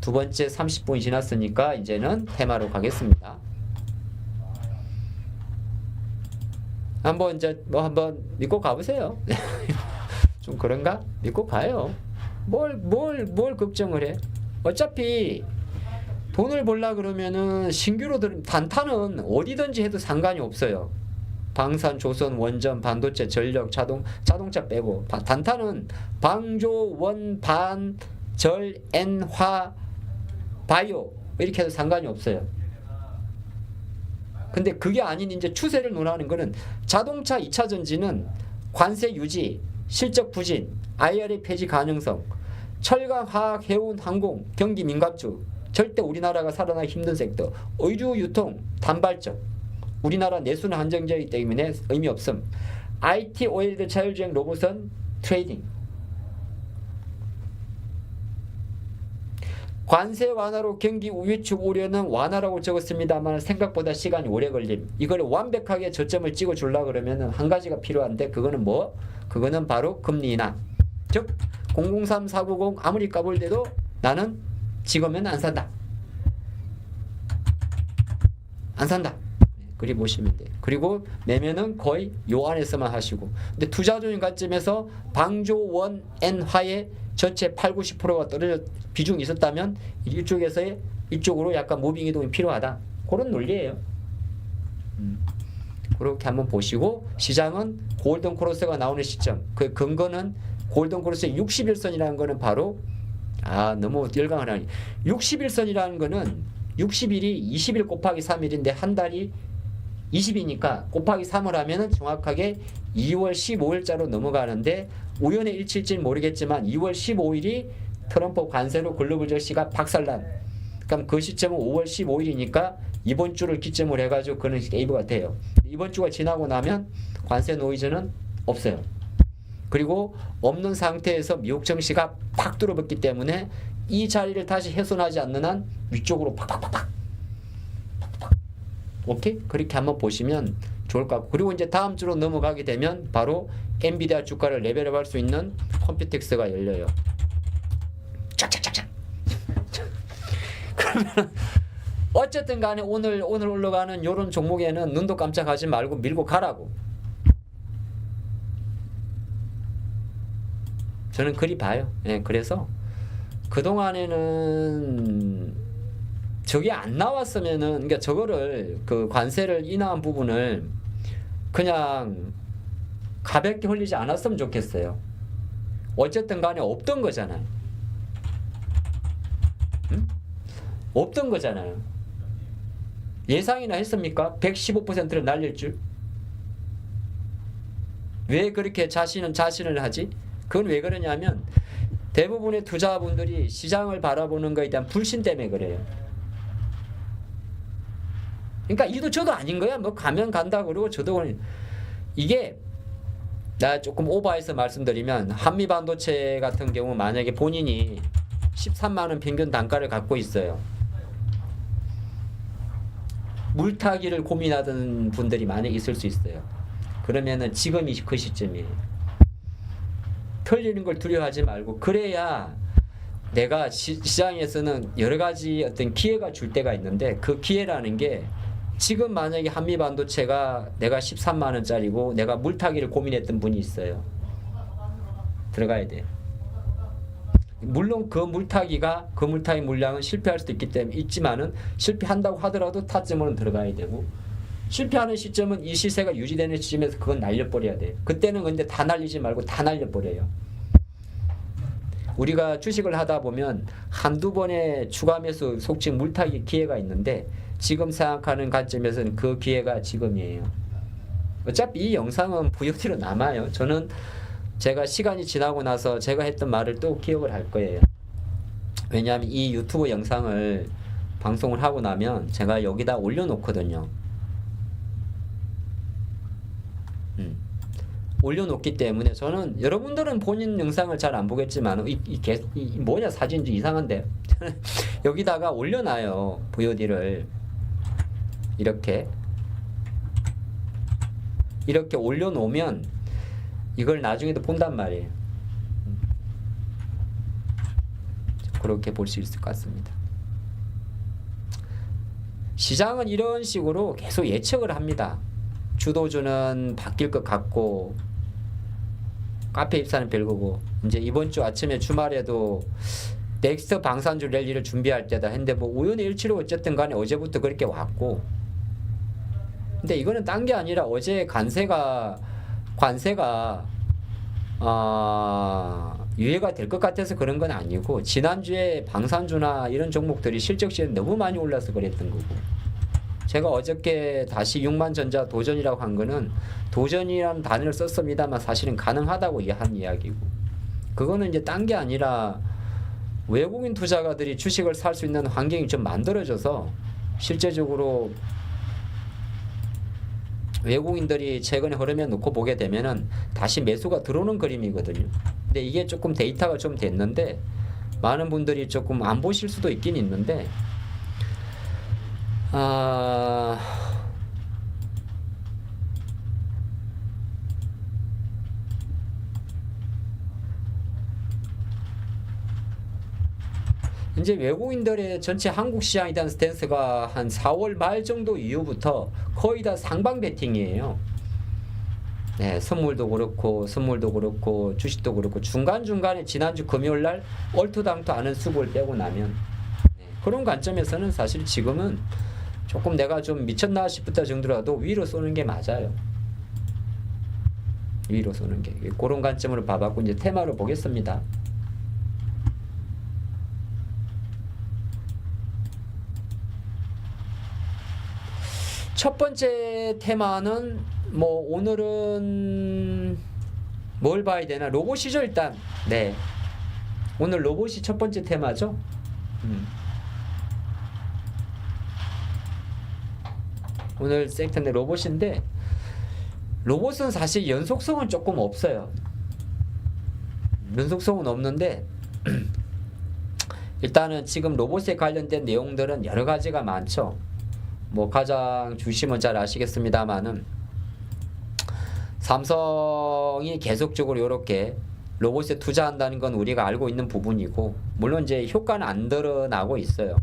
두 번째 30분이 지났으니까 이제는 테마로 가겠습니다. 한번 이제 뭐 한번 믿고 가보세요. 좀 그런가? 믿고 가요. 뭘 걱정을 해? 어차피 돈을 벌라 그러면은 신규로 단타는 어디든지 해도 상관이 없어요. 방산, 조선, 원전, 반도체, 전력, 자동차 빼고 단타는 방조, 원, 반, 절, 엔, 화, 바이오 이렇게 해도 상관이 없어요. 근데 그게 아닌 이제 추세를 논하는 거는 자동차 2차 전지는 관세 유지, 실적 부진, IRA 폐지 가능성, 철강, 화학, 해운, 항공, 경기 민감주, 절대 우리나라가 살아나기 힘든 섹터, 의류, 유통, 단발적, 우리나라 내수는 한정적이기 때문에 의미 없음, IT, 오일드, 자율주행, 로봇은 트레이딩. 관세 완화로 경기 위축 우려는 완화라고 적었습니다만 생각보다 시간이 오래 걸림. 이걸 완벽하게 저점을 찍어 주려고 그러면 한 가지가 필요한데 그거는 뭐? 그거는 바로 금리 인하. 즉 003, 490 아무리 까볼 때도 나는 지금은 안 산다. 안 산다. 그리 보시면 돼요. 그리고 매매는 거의 요 안에서만 하시고. 근데 투자적인 관점에서 방조, 원, 엔, 화의 전체 8, 90%가 떨어져 비중이 있었다면 이쪽에서의 이쪽으로 약간 무빙 이동이 필요하다. 그런 논리예요. 그렇게 한번 보시고, 시장은 골든 크로스가 나오는 시점, 그 근거는 골든 크로스의 61선이라는 거는 바로 너무 열강을 하니 61선이라는 거는 60일이 20일 곱하기 3일인데 한 달이 20이니까 곱하기 3을 하면은 정확하게 2월 15일자로 넘어가는데, 우연의 일치일지는 모르겠지만 2월 15일이 트럼프 관세로 글로벌 증시가 박살난, 그럼 그 시점은 5월 15일이니까 이번 주를 기점으로 해가지고 그는 웨이브가 돼요. 이번 주가 지나고 나면 관세 노이즈는 없어요. 그리고 없는 상태에서 미국 증시가 팍 뚫어붙기 때문에 이 자리를 다시 훼손하지 않는 한 위쪽으로 팍팍팍팍. 오케이? 그렇게 한번 보시면 좋을 것 같고, 그리고 이제 다음 주로 넘어가게 되면 바로 엔비디아 주가를 레벨업할 수 있는 컴퓨텍스가 열려요. 쫙쫙쫙쫙. 그러면 어쨌든 간에 오늘 올라가는 요런 종목에는 눈도 깜짝하지 말고 밀고 가라고. 저는 그리 봐요. 예, 그래서 그동안에는 저게 안 나왔으면은, 그러니까 저거를 그 관세를 인하한 부분을 그냥 가볍게 흘리지 않았으면 좋겠어요. 어쨌든 간에 없던 거잖아요. 응? 없던 거잖아요. 예상이나 했습니까? 115%를 날릴 줄. 왜 그렇게 자신을 하지? 그건 왜 그러냐면 대부분의 투자분들이 시장을 바라보는 것에 대한 불신 때문에 그래요. 그러니까 이도 저도 아닌 거야. 뭐 가면 간다 그러고 저도, 이게 나 조금 오버해서 말씀드리면 한미 반도체 같은 경우 만약에 본인이 13만 원 평균 단가를 갖고 있어요. 물타기를 고민하던 분들이 많이 있을 수 있어요. 그러면은 지금이 그 시점이에요. 틀리는 걸 두려워하지 말고 그래야 내가 시장에서는 여러 가지 어떤 기회가 줄 때가 있는데 그 기회라는 게 지금 만약에 한미반도체가 내가 13만 원짜리고 내가 물타기를 고민했던 분이 있어요. 들어가야 돼. 물론 그 물타기 물량은 실패할 수도 있기 때문에 있지만은 실패한다고 하더라도 타점으로는 들어가야 되고 실패하는 시점은 이 시세가 유지되는 시점에서 그건 날려버려야 돼. 그때는 근데 다 날리지 말고 다 날려버려요. 우리가 주식을 하다 보면 한두 번의 추가 매수 속칭 물타기 기회가 있는데 지금 생각하는 관점에서는 그 기회가 지금이에요. 어차피 이 영상은 VOD로 남아요. 저는 제가 시간이 지나고 나서 제가 했던 말을 또 기억을 할 거예요. 왜냐하면 이 유튜브 영상을 방송을 하고 나면 제가 여기다 올려놓거든요. 올려놓기 때문에 저는 여러분들은 본인 영상을 잘 안 보겠지만 이 뭐냐 사진이 이상한데 여기다가 올려놔요. VOD를 이렇게 올려놓으면 이걸 나중에도 본단 말이에요. 그렇게 볼 수 있을 것 같습니다. 시장은 이런 식으로 계속 예측을 합니다. 주도주는 바뀔 것 같고 카페 입사는 별거고 이제 이번 주 아침에 주말에도 넥스트 방산주 랠리를 준비할 때다 했는데 뭐 우연의 일치로 어쨌든 간에 어제부터 그렇게 왔고 근데 이거는 딴 게 아니라 어제 관세가 유예가 될 것 같아서 그런 건 아니고 지난주에 방산주나 이런 종목들이 실적 시에 너무 많이 올라서 그랬던 거고 제가 어저께 다시 6만 전자 도전이라고 한 거는 도전이라는 단어를 썼습니다만 사실은 가능하다고 한 이야기고 그거는 이제 딴 게 아니라 외국인 투자가들이 주식을 살 수 있는 환경이 좀 만들어져서 실제적으로 외국인들이 최근에 흐름에 놓고 보게 되면은 다시 매수가 들어오는 그림이거든요. 근데 이게 조금 데이터가 좀 됐는데 많은 분들이 조금 안 보실 수도 있긴 있는데 이제 외국인들의 전체 한국 시장에 대한 스탠스가 한 4월 말 정도 이후부터 거의 다 상방 베팅이에요. 네, 선물도 그렇고 주식도 그렇고 중간중간에 지난주 금요일날 얼토당토 않은 수급을 빼고 나면 그런 관점에서는 사실 지금은 조금 내가 좀 미쳤나 싶다 정도라도 위로 쏘는 게 맞아요. 위로 쏘는 게 그런 관점으로 봐봤고 이제 테마로 보겠습니다. 첫 번째 테마는 뭐 오늘은 뭘 봐야 되나 로봇이죠 일단. 네. 오늘 로봇이 첫 번째 테마죠. 오늘 섹터인데 로봇인데 로봇은 사실 연속성은 조금 없어요. 연속성은 없는데 일단은 지금 로봇에 관련된 내용들은 여러 가지가 많죠. 뭐 가장 주시면 잘 아시겠습니다만은 삼성이 계속적으로 이렇게 로봇에 투자한다는 건 우리가 알고 있는 부분이고 물론 이제 효과는 안 드러나고 있어요.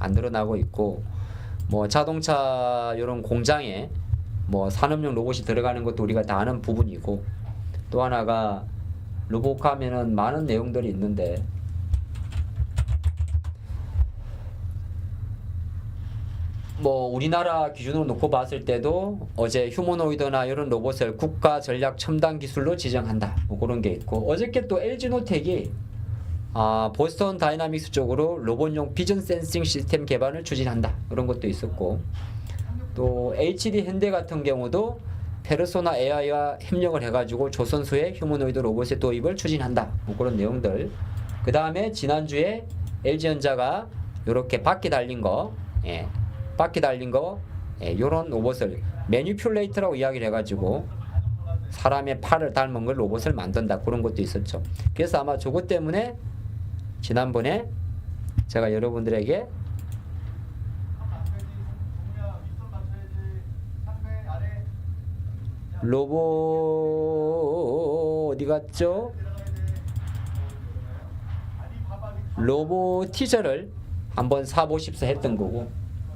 안 드러나고 있고 뭐 자동차 이런 공장에 뭐 산업용 로봇이 들어가는 것도 우리가 다 아는 부분이고 또 하나가 로봇 하면은 많은 내용들이 있는데 뭐 우리나라 기준으로 놓고 봤을 때도 어제 휴머노이드나 이런 로봇을 국가 전략 첨단 기술로 지정한다 뭐 그런 게 있고 어저께 또 LG노텍이 보스턴 다이나믹스 쪽으로 로봇용 비전 센싱 시스템 개발을 추진한다 그런 것도 있었고 또 HD 현대 같은 경우도 페르소나 AI와 협력을 해가지고 조선소의 휴머노이드 로봇의 도입을 추진한다 뭐 그런 내용들 그 다음에 지난주에 LG전자가 이렇게 바퀴 달린 거 요런 로봇을 매니퓰레이터라고 이야기를 해가지고 사람의 팔을 닮은 걸 로봇을 만든다 그런 것도 있었죠. 그래서 아마 저것 때문에 지난번에 제가 여러분들에게 로봇 어디 갔죠? 로보티저를 한번 사보십사 했던 거고.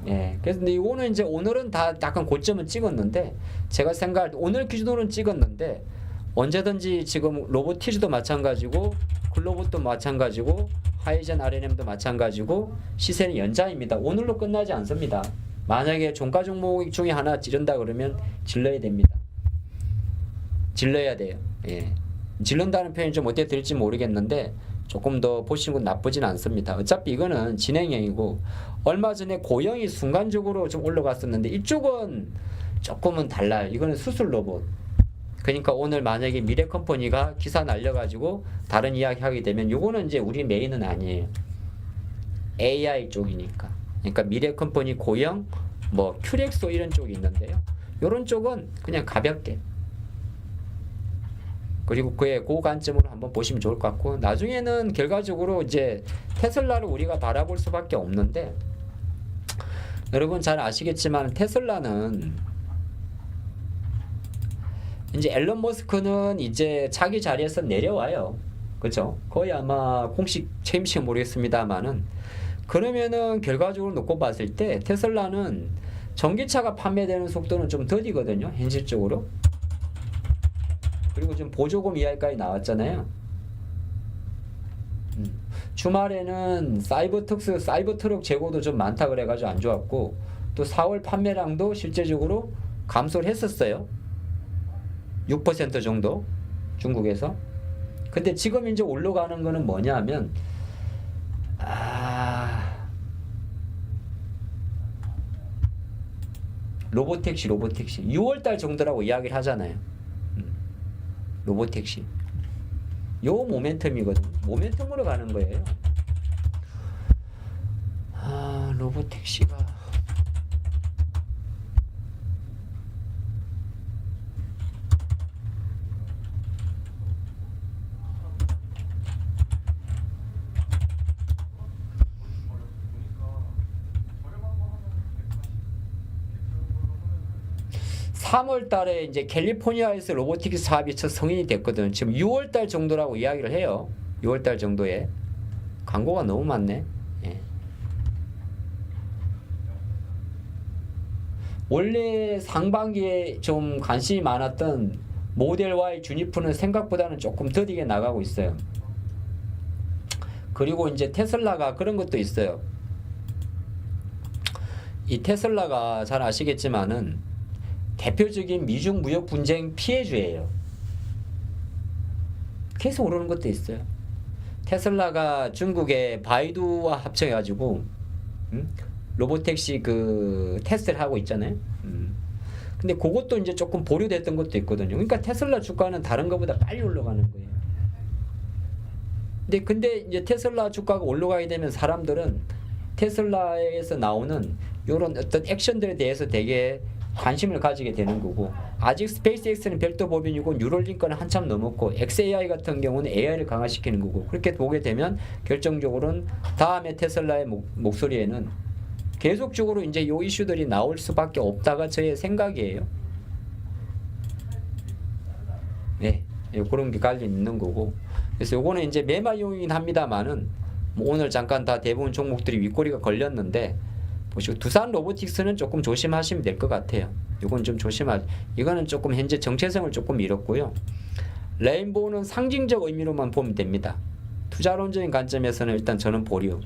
예. 그래서 근데 이거는 이제 오늘은 다 약간 고점은 찍었는데, 제가 생각할 때 오늘 기준으로는 찍었는데, 언제든지 지금 로보티즈도 마찬가지고 글로봇도 마찬가지고 하이젠 RNM도 마찬가지고 시세는 연장입니다. 오늘로 끝나지 않습니다. 만약에 종가 종목 중에 하나 지른다 그러면 질러야 됩니다. 질러야 돼요. 예. 질른다는 표현이 좀 어떻게 들릴지 모르겠는데 조금 더 보시는 건 나쁘진 않습니다. 어차피 이거는 진행형이고, 얼마 전에 고영이 순간적으로 좀 올라갔었는데 이쪽은 조금은 달라요. 이거는 수술 로봇. 그러니까 오늘 만약에 미래컴퍼니가 기사 날려가지고 다른 이야기 하게 되면 요거는 이제 우리 메인은 아니에요. AI 쪽이니까. 그러니까 미래컴퍼니 고영, 뭐 큐렉소 이런 쪽이 있는데요. 요런 쪽은 그냥 가볍게. 그리고 그의 고관점으로 한번 보시면 좋을 것 같고, 나중에는 결과적으로 이제 테슬라를 우리가 바라볼 수밖에 없는데, 여러분 잘 아시겠지만 테슬라는 이제 앨런 머스크는 이제 자기 자리에서 내려와요. 그죠? 거의 아마 공식 책임식은 모르겠습니다만은, 그러면은 결과적으로 놓고 봤을 때 테슬라는 전기차가 판매되는 속도는 좀 더디거든요. 현실적으로. 그리고 지금 보조금 이하까지 나왔잖아요. 주말에는 사이버 트럭 재고도 좀 많다 그래가지고 안 좋았고, 또 4월 판매량도 실제적으로 감소를 했었어요. 6% 정도 중국에서. 근데 지금 이제 올라가는 거는 뭐냐 하면 로보택시 6월달 정도라고 이야기를 하잖아요. 로보택시 요 모멘텀이거든. 모멘텀으로 가는 거예요. 로보택시가 3월 달에 이제 캘리포니아에서 로보틱스 사업이 첫 성인이 됐거든. 지금 6월 달 정도라고 이야기를 해요. 6월 달 정도에. 광고가 너무 많네. 예. 원래 상반기에 좀 관심이 많았던 모델 Y 주니프는 생각보다는 조금 더디게 나가고 있어요. 그리고 이제 테슬라가 그런 것도 있어요. 이 테슬라가 잘 아시겠지만은 대표적인 미중 무역 분쟁 피해주예요. 계속 오르는 것도 있어요. 테슬라가 중국의 바이두와 합쳐가지고 로보택시 그 테스트를 하고 있잖아요. 근데 그것도 이제 조금 보류됐던 것도 있거든요. 그러니까 테슬라 주가는 다른 것보다 빨리 올라가는 거예요. 근데 이제 테슬라 주가가 올라가게 되면 사람들은 테슬라에서 나오는 이런 어떤 액션들에 대해서 되게 관심을 가지게 되는 거고, 아직 스페이스X는 별도 법인이고 뉴럴링크는 한참 넘었고 XAI 같은 경우는 AI를 강화시키는 거고, 그렇게 보게 되면 결정적으로는 다음에 테슬라의 목소리에는 계속적으로 이제 요 이슈들이 나올 수밖에 없다가 저의 생각이에요. 네, 그런 게 깔려 있는 거고, 그래서 요거는 이제 매매용이긴 합니다만은 뭐 오늘 잠깐 다 대부분 종목들이 윗꼬리가 걸렸는데, 보시고 두산 로보틱스는 조금 조심하시면 될 것 같아요. 이건 좀 이거는 조금 현재 정체성을 조금 잃었고요. 레인보우는 상징적 의미로만 보면 됩니다. 투자론적인 관점에서는 일단 저는 보류.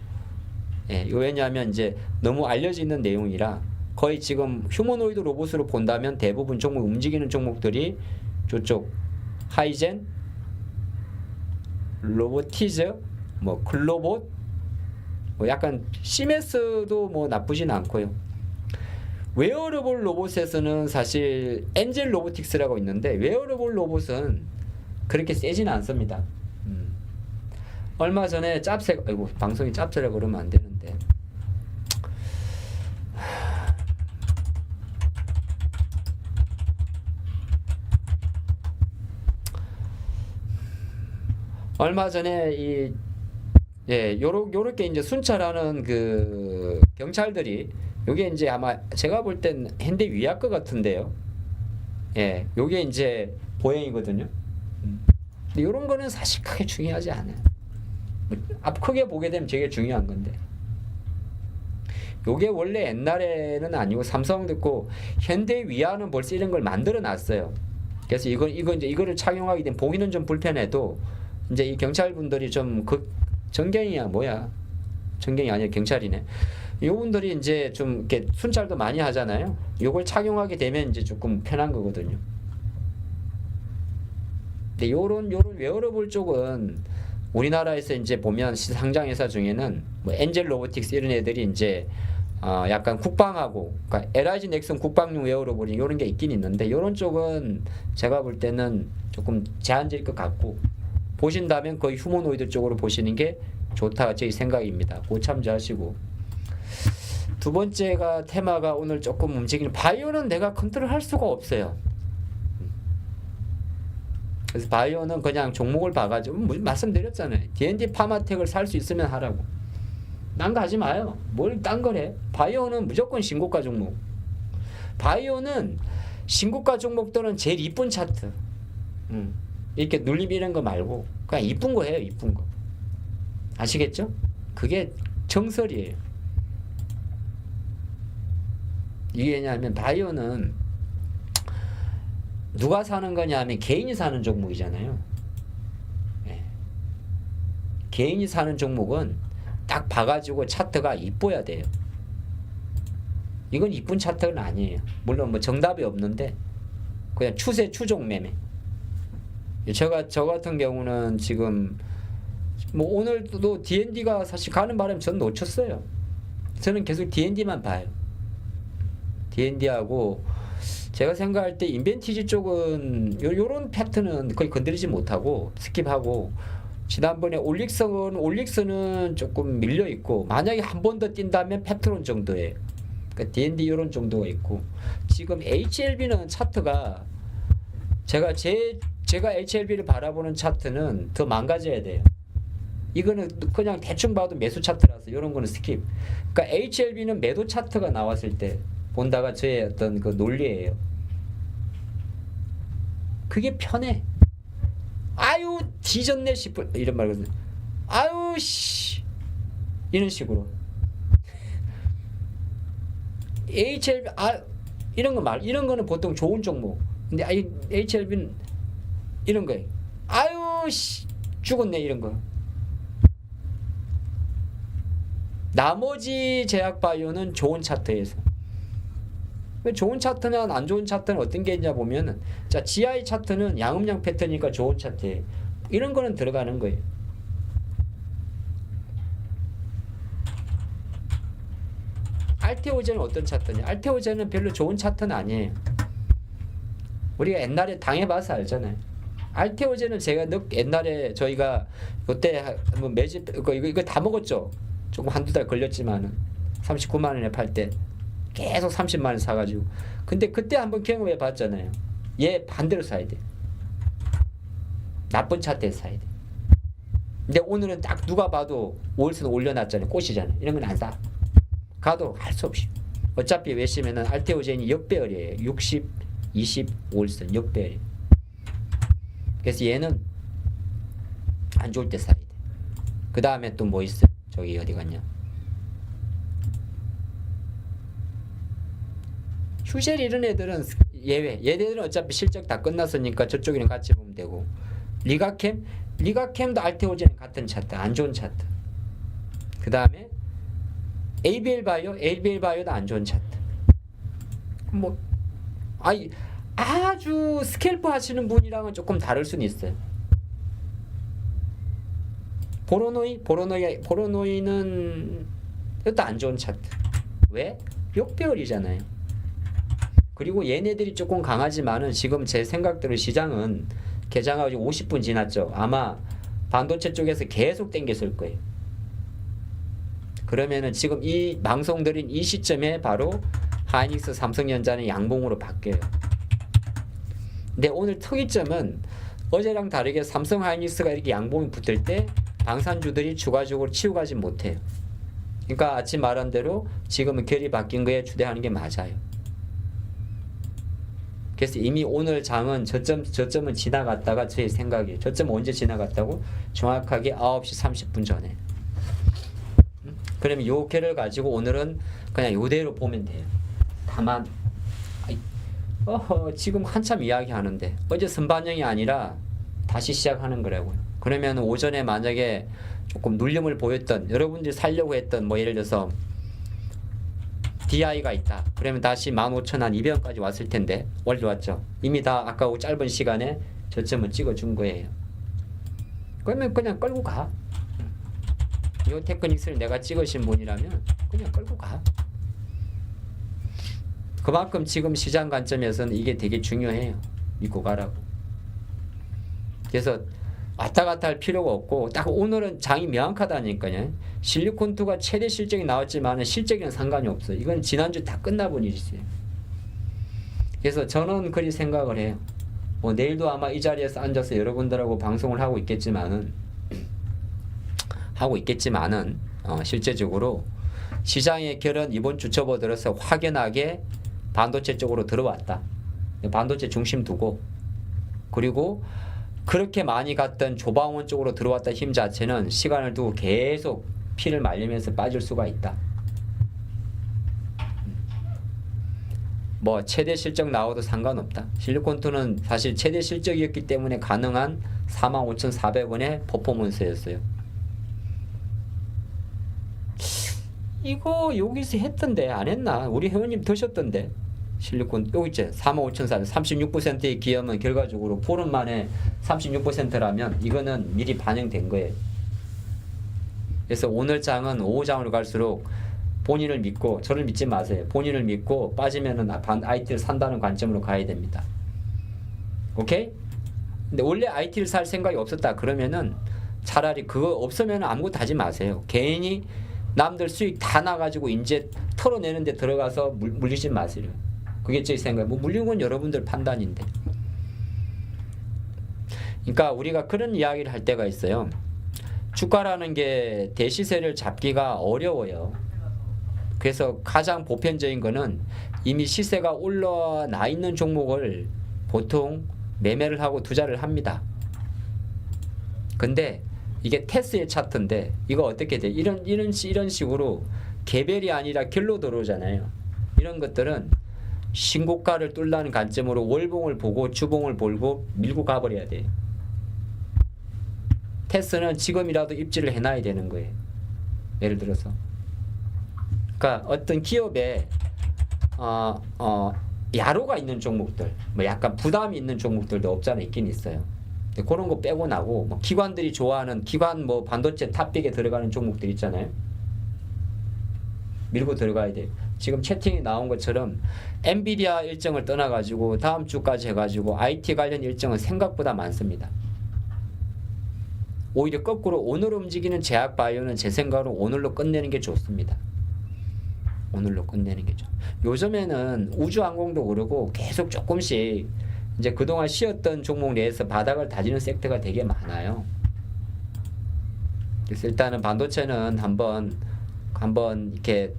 예, 왜냐하면 이제 너무 알려져 있는 내용이라, 거의 지금 휴머노이드 로봇으로 본다면 대부분 종목 움직이는 종목들이 저쪽 하이젠, 로보티즈, 뭐 글로봇, 뭐 약간 시메스도 뭐 나쁘진 않고요. 웨어러블 로봇에서는 사실 엔젤 로보틱스라고 있는데, 웨어러블 로봇은 그렇게 세진 않습니다. 얼마 전에 방송이 짭새라고 그러면 안 되는데, 얼마 전에 요렇게 이제 순찰하는 그 경찰들이, 요게 이제 아마 제가 볼 땐 현대 위약 것 같은데요. 예, 요게 이제 보행이거든요. 근데 요런 거는 사실 크게 중요하지 않아요. 앞 크게 보게 되면 되게 중요한 건데. 요게 원래 옛날에는 아니고 삼성도 있고 현대 위아는 벌써 이런 걸 만들어 놨어요. 그래서 이거 이제 이거를 착용하게 되면 보기는 좀 불편해도 이제 이 경찰분들이 좀 전경이야 뭐야? 전경이 아니라 경찰이네. 요분들이 이제 좀 이렇게 순찰도 많이 하잖아요. 요걸 착용하게 되면 이제 조금 편한 거거든요. 근데 요런 웨어러블 쪽은 우리나라에서 이제 보면 상장 회사 중에는 뭐 엔젤 로보틱스 이런 애들이 이제 약간 국방하고, 그러니까 LIG 넥슨 국방용 웨어러블이 이런 게 있긴 있는데 이런 쪽은 제가 볼 때는 조금 제한적일 것 같고, 보신다면 거의 휴머노이드 쪽으로 보시는 게 좋다 제 생각입니다. 그거 참조하시고. 두 번째가 테마가 오늘 조금 움직이는 바이오는 내가 컨트롤할 수가 없어요. 그래서 바이오는 그냥 종목을 봐가지고 말씀드렸잖아요. D&D 파마텍을 살 수 있으면 하라고. 딴 거 하지 마요. 뭘 딴 거래. 바이오는 무조건 신고가 종목. 바이오는 신고가 종목들은 제일 이쁜 차트. 이렇게 눌림 이런 거 말고 그냥 이쁜 거 해요. 이쁜 거. 아시겠죠? 그게 정설이에요. 이게 왜냐하면 바이오는 누가 사는 거냐 하면 개인이 사는 종목이잖아요. 네. 개인이 사는 종목은 딱 봐가지고 차트가 이뻐야 돼요. 이건 이쁜 차트는 아니에요. 물론 뭐 정답이 없는데 그냥 추세 추종 매매. 저 같은 경우는 지금 뭐 오늘도 D&D가 사실 가는 바람에 전 놓쳤어요. 저는 계속 D&D만 봐요. D&D하고 제가 생각할 때 인벤티지 쪽은 요런 패턴은 거의 건드리지 못하고 스킵하고, 지난번에 올릭스는 조금 밀려 있고, 만약에 한 번 더 뛴다면 페트론 정도예요. 그러니까 D&D 요런 정도가 있고, 지금 HLB는 차트가 제가 HLB를 바라보는 차트는 더 망가져야 돼요. 이거는 그냥 대충 봐도 매수 차트라서 이런 거는 스킵. 그러니까 HLB는 매도 차트가 나왔을 때 본다가 저의 어떤 그 논리예요. 그게 편해. 아유 뒤졌네 싶을 이런 말거든요. 아유 씨 이런 식으로. HLB 이런 거는 보통 좋은 종목. 근데 HLB는 이런 거예요. 아유 씨 죽었네 이런 거. 나머지 제약바이오는 좋은 차트에서. 좋은 차트는 안 좋은 차트는 어떤 게 있냐 보면은, 자 GI 차트는 양음양 패턴이니까 좋은 차트예요. 이런 거는 들어가는 거예요. 알테오젠은 어떤 차트냐? 알테오젠은 별로 좋은 차트는 아니에요. 우리가 옛날에 당해봐서 알잖아요. 알테오젠은 제가 옛날에 저희가 그때 뭐 매집 이거 다 먹었죠. 조금 한두 달 걸렸지만은 39만 원에 팔 때 계속 30만 원 사가지고. 근데 그때 한번 경험해 봤잖아요. 얘 반대로 사야 돼. 나쁜 차트에서 사야 돼. 근데 오늘은 딱 누가 봐도 월수는 올려놨잖아요. 꽃이잖아요. 이런 건 안 사. 가도 할 수 없이. 어차피 왜시면은 알테오젠이 역배열이에요. 60, 20, 월선 역배열이에요. 그래서 얘는 안 좋을 때 사야 돼. 그 다음에 또 뭐 있어요? 저기 어디 갔냐? 휴젤 이런 애들은 예외. 얘네들은 어차피 실적 다 끝났으니까 저쪽이랑 같이 보면 되고. 리가캠도 알테오젠 같은 차트, 안 좋은 차트. 그 다음에 ABL 바이오도 안 좋은 차트. 뭐 아주 스캘프 하시는 분이랑은 조금 다를 수는 있어요. 보로노이는 이것도 안 좋은 차트. 왜? 역배열이잖아요. 그리고 얘네들이 조금 강하지만은 지금 제 생각대로 시장은 개장하고 50분 지났죠. 아마 반도체 쪽에서 계속 땡겼을 거예요. 그러면은 지금 이 방송드린 이 시점에 바로 하이닉스, 삼성전자는 양봉으로 바뀌어요. 근데 오늘 특이점은 어제랑 다르게 삼성 하이닉스가 이렇게 양봉이 붙을 때 방산주들이 추가적으로 치고 가지 못해요. 그러니까 아침 말한 대로 지금은 결이 바뀐 거에 주대하는 게 맞아요. 그래서 이미 오늘 장은 저점은 지나갔다가 제 생각이에요. 저점 언제 지나갔다고? 정확하게 9시 30분 전에. 그러면 요 개를 가지고 오늘은 그냥 요대로 보면 돼요. 다만 지금 한참 이야기하는데 어제 선반영이 아니라 다시 시작하는 거라고요. 그러면 오전에 만약에 조금 눌림을 보였던 여러분들이 살려고 했던 뭐 예를 들어서 DI가 있다. 그러면 다시 15,200원까지 왔을 텐데 원래 왔죠. 이미 다 아까 짧은 시간에 저점을 찍어준 거예요. 그러면 그냥 끌고 가. 이 테크닉스를 내가 찍으신 분이라면 그냥 끌고 가. 그만큼 지금 시장 관점에서는 이게 되게 중요해요. 믿고 가라고. 그래서 왔다 갔다 할 필요가 없고 딱 오늘은 장이 명확하다니까요. 실리콘2가 최대 실적이 나왔지만 실적에는 상관이 없어요. 이건 지난주 다 끝나본 일이세요. 그래서 저는 그리 생각을 해요. 뭐 내일도 아마 이 자리에서 앉아서 여러분들하고 방송을 하고 있겠지만은 실제적으로 시장의 결은 이번 주 접어들어서 확연하게 반도체 쪽으로 들어왔다. 반도체 중심 두고 그리고 그렇게 많이 갔던 조방원 쪽으로 들어왔다 힘 자체는 시간을 두고 계속 피를 말리면서 빠질 수가 있다. 뭐 최대 실적 나와도 상관없다. 실리콘2는 사실 최대 실적이었기 때문에 가능한 45,400원의 퍼포먼스였어요. 이거 여기서 했던데 안 했나? 우리 회원님 드셨던데. 실리콘 여기 있죠. 45,400 36%의 기염은 결과적으로 보름 만에 36%라면 이거는 미리 반영된 거예요. 그래서 오늘 장은 오후 장으로 갈수록 본인을 믿고 저를 믿지 마세요. 본인을 믿고 빠지면은 IT를 산다는 관점으로 가야 됩니다. 오케이? 근데 원래 IT를 살 생각이 없었다 그러면은 차라리 그거 없으면 아무것도 하지 마세요. 괜히 남들 수익 다 나가지고 이제 털어내는 데 들어가서 물리지 마세요. 그게 제 생각. 뭐 물리는 건 여러분들 판단인데. 그러니까 우리가 그런 이야기를 할 때가 있어요. 주가라는 게 대시세를 잡기가 어려워요. 그래서 가장 보편적인 거는 이미 시세가 올라나 있는 종목을 보통 매매를 하고 투자를 합니다. 근데 이게 테스의 차트인데 이거 어떻게 돼? 이런 식으로 개별이 아니라 결로 들어오잖아요. 이런 것들은 신고가를 뚫라는 관점으로 월봉을 보고 주봉을 보고 밀고 가버려야 돼요. 테스는 지금이라도 입지를 해놔야 되는 거예요. 예를 들어서 그러니까 어떤 기업에 야로가 있는 종목들 뭐 약간 부담이 있는 종목들도 없잖아 있긴 있어요. 그런 거 빼고 나고 뭐 기관들이 좋아하는 기관 뭐 반도체 탑픽에 들어가는 종목들 있잖아요. 밀고 들어가야 돼. 지금 채팅이 나온 것처럼 엔비디아 일정을 떠나가지고 다음 주까지 해가지고 IT 관련 일정은 생각보다 많습니다. 오히려 거꾸로 오늘 움직이는 제약바이오는 제 생각으로 오늘로 끝내는 게 좋습니다. 오늘로 끝내는 게 좋아. 요즘에는 우주항공도 그러고 계속 조금씩 이제 그동안 쉬었던 종목 내에서 바닥을 다지는 섹터가 되게 많아요. 그래서 일단은 반도체는 한번 이렇게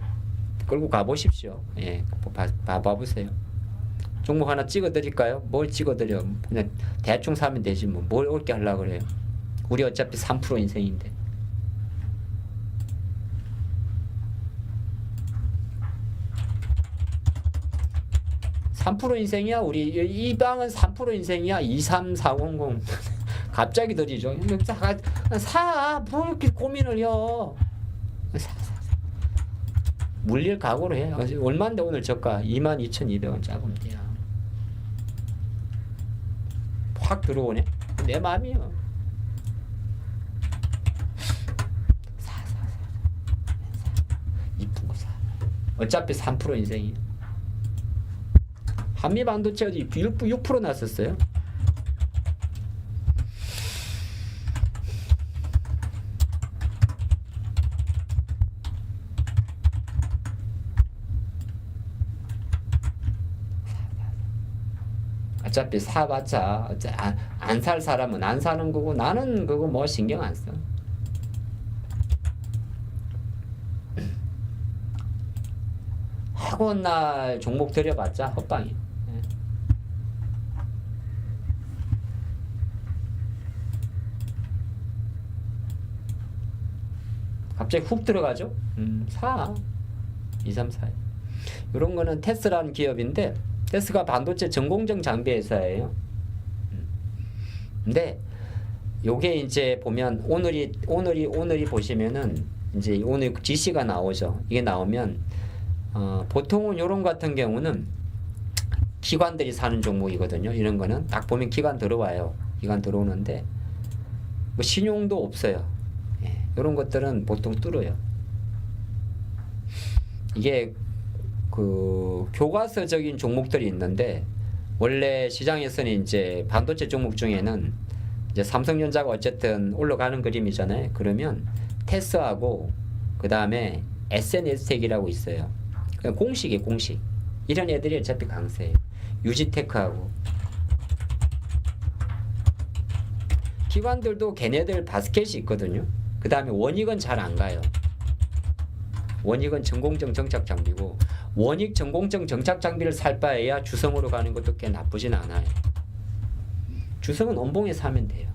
끌고 가보십시오. 예, 봐보세요. 종목 하나 찍어드릴까요? 뭘 찍어드려? 그냥 대충 사면 되지 뭐. 뭘 옳게 하려고 그래요? 우리 어차피 3% 인생인데. (3% 인생이야) 우리 이 방은 3% 인생이야. 23400 갑자기 들이죠. 뭐 이렇게 고민을 해요. 사. 물릴 각오로 해. 얼마인데 오늘 저가 22,200원 작으면 돼요. 확 들어오네. 내 마음이요. 사. 이쁜 거 사. 어차피 3% 인생이에요. 한미 반도체가 6% 났었어요. 어차피 사봤자 안 살 사람은 안 사는 거고 나는 그거 뭐 신경 안 써. 학원 날 종목 들여봤자 헛방이에요. 갑자기 훅 들어가죠. 4, 2, 3, 4. 이런 거는 테스라는 기업인데 테스가 반도체 전공정 장비 회사예요. 근데 요게 이제 보면 오늘이 보시면은 이제 오늘 지시가 나오죠. 이게 나오면 보통은 요런 같은 경우는 기관들이 사는 종목이거든요. 이런 거는 딱 보면 기관 들어와요. 기관 들어오는데 뭐 신용도 없어요. 예, 이런 것들은 보통 뚫어요. 이게 그 교과서적인 종목들이 있는데 원래 시장에서는 이제 반도체 종목 중에는 이제 삼성전자가 어쨌든 올라가는 그림이잖아요. 그러면 테스하고 그 다음에 SNS텍이라고 있어요. 그냥 공식이에요, 공식. 이런 애들이 어차피 강세예요. 유지테크하고 기관들도 걔네들 바스켓이 있거든요. 그 다음에 원익은 잘 안 가요. 원익은 전공정 정착 장비고 원익 전공정 정착 장비를 살 바에야 주성으로 가는 것도 꽤 나쁘진 않아요. 주성은 원봉에 사면 돼요.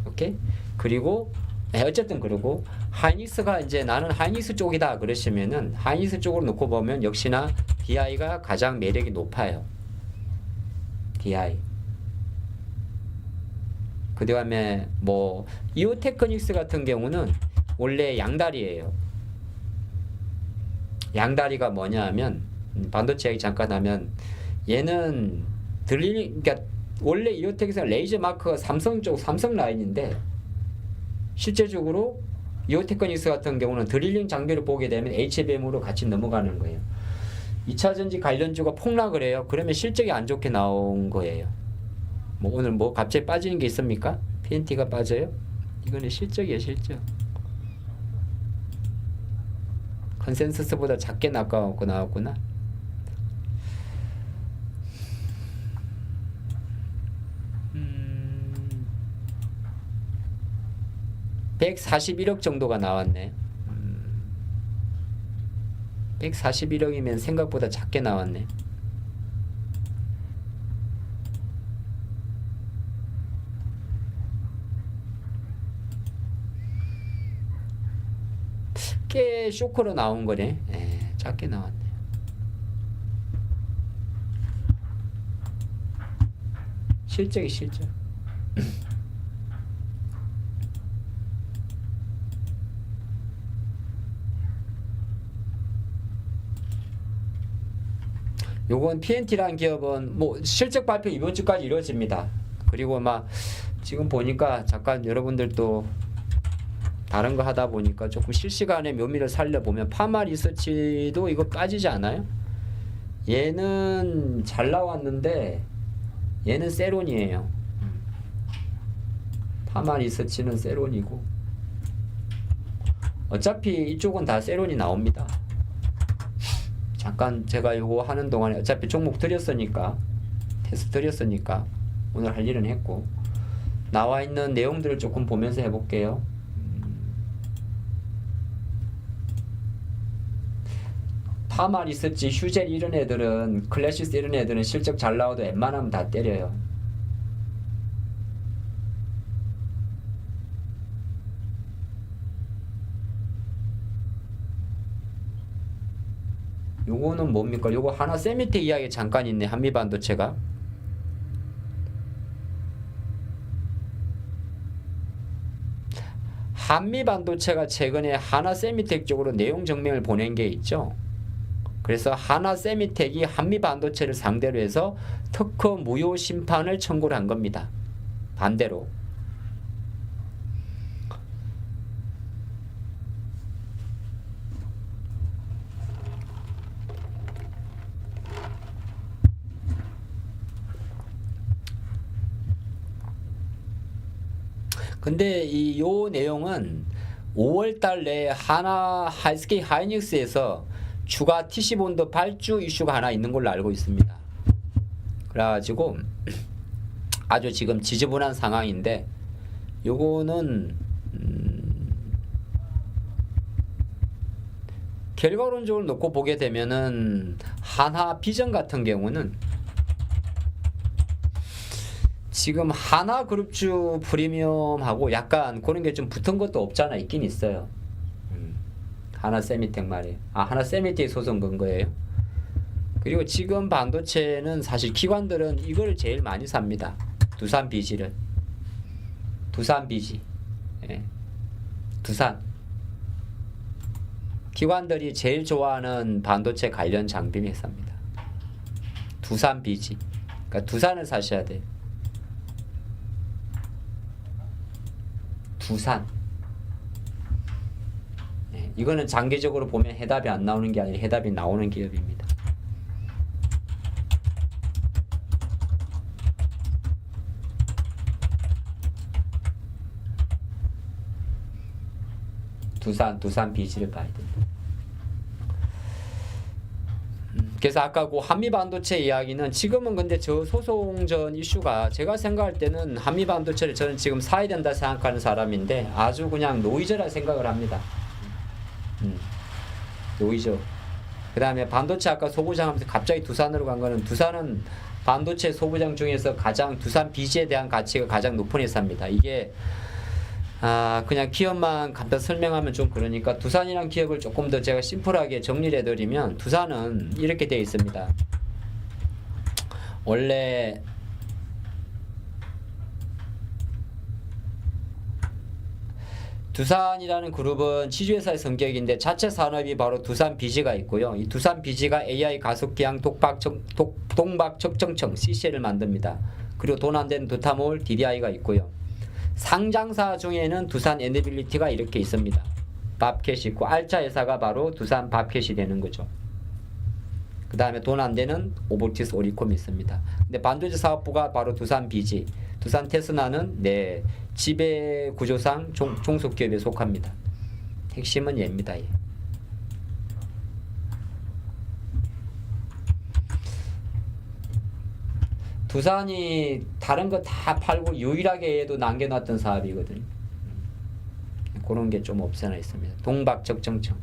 오케이? 그리고 어쨌든 그러고 하이닉스가 이제 나는 하이닉스 쪽이다 그러시면은 하이닉스 쪽으로 놓고 보면 역시나 DI가 가장 매력이 높아요. DI. 그 다음에 뭐 이오테크닉스 같은 경우는 원래 양다리예요. 양다리가 뭐냐 하면 반도체 얘기 잠깐 하면 얘는 그러니까 원래 이오텍에서는 레이저 마크가 삼성 라인인데 실제적으로 이오테크닉스 같은 경우는 드릴링 장비를 보게 되면 HBM으로 같이 넘어가는 거예요. 2차전지 관련주가 폭락을 해요. 그러면 실적이 안 좋게 나온 거예요. 뭐 오늘 뭐 갑자기 빠지는 게 있습니까? PNT가 빠져요? 이거는 실적이에요, 실적. 컨센서스보다 작게 나왔구나. 141억 정도가 나왔네. 141억이면 생각보다 작게 나왔네. 꽤 쇼크로 나온 거네. 작게 나왔네. 실적. 요건 PNT라는 기업은 뭐 실적 발표 이번 주까지 이루어집니다. 그리고 막 지금 보니까 잠깐 여러분들도 다른 거 하다 보니까 조금 실시간에 묘미를 살려보면 파마 리서치도 이거 빠지지 않아요? 얘는 잘 나왔는데 얘는 세론이에요. 파마 리서치는 세론이고 어차피 이쪽은 다 세론이 나옵니다. 잠깐 제가 이거 하는 동안에 어차피 종목 드렸으니까 테스트 드렸으니까 오늘 할 일은 했고 나와 있는 내용들을 조금 보면서 해볼게요. 파마 리서치, 휴젤 이런 애들은 클래시스 이런 애들은 실적 잘 나와도 웬만하면 다 때려요. 요거는 뭡니까? 요거 하나 세미텍 이야기 잠깐 있네. 한미반도체가. 한미반도체가 최근에 하나 세미텍 쪽으로 내용 증명을 보낸 게 있죠. 그래서 하나 세미텍이 한미반도체를 상대로 해서 특허 무효 심판을 청구를 한 겁니다. 반대로. 근데 요 내용은 5월달 내에 하나 SK 하이닉스에서 추가 TC본드 발주 이슈가 하나 있는 걸로 알고 있습니다. 그래가지고 아주 지금 지저분한 상황인데 요거는 결과론적으로 놓고 보게 되면은 한화 비전 같은 경우는 지금 하나그룹주 프리미엄하고 약간 그런 게 좀 붙은 것도 없잖아 있긴 있어요. 하나세미텍 말이에요. 아, 하나세미텍이 소송 건 거예요. 그리고 지금 반도체는 사실 기관들은 이걸 제일 많이 삽니다. 두산 BG를. 두산 BG. 예. 두산. 기관들이 제일 좋아하는 반도체 관련 장비 회사입니다. 두산 BG. 그러니까 두산을 사셔야 돼요. 두산. 예. 이거는 장기적으로 보면 해답이 안 나오는 게 아니라 해답이 나오는 기업입니다. 두산 BG를 봐야 됩니다. 그래서 아까 그 한미반도체 이야기는 지금은 근데 저 소송전 이슈가 제가 생각할 때는 한미반도체를 저는 지금 사야 된다 생각하는 사람인데 아주 그냥 노이저라 생각을 합니다. 노이저. 그 다음에 반도체 아까 소부장 하면서 갑자기 두산으로 간 거는 두산은 반도체 소부장 중에서 가장 두산 BG에 대한 가치가 가장 높은 회사입니다. 이게 그냥 기업만 간단 설명하면 좀 그러니까 두산이란 기업을 조금 더 제가 심플하게 정리를 해드리면 두산은 이렇게 되어 있습니다. 원래 두산이라는 그룹은 지주회사의 성격인데 자체 산업이 바로 두산 BG가 있고요. 이 두산 BG가 AI 가속기항 동박적정청 CCL을 만듭니다. 그리고 돈 안 되는 두타몰 DDI가 있고요. 상장사 중에는 두산 에너빌리티가 이렇게 있습니다. 밥캣이 있고 알짜 회사가 바로 두산 밥캣이 되는 거죠. 그 다음에 돈 안 되는 오보티스 오리콤이 있습니다. 근데 반도체 사업부가 바로 두산 BG, 두산 테스나는 지배 구조상 종속기업에 속합니다. 핵심은 얘입니다. 얘. 두산이 다른 거 다 팔고 유일하게 얘도 남겨놨던 사업이거든요. 그런 게 좀 없잖아 있습니다. 동박적정청.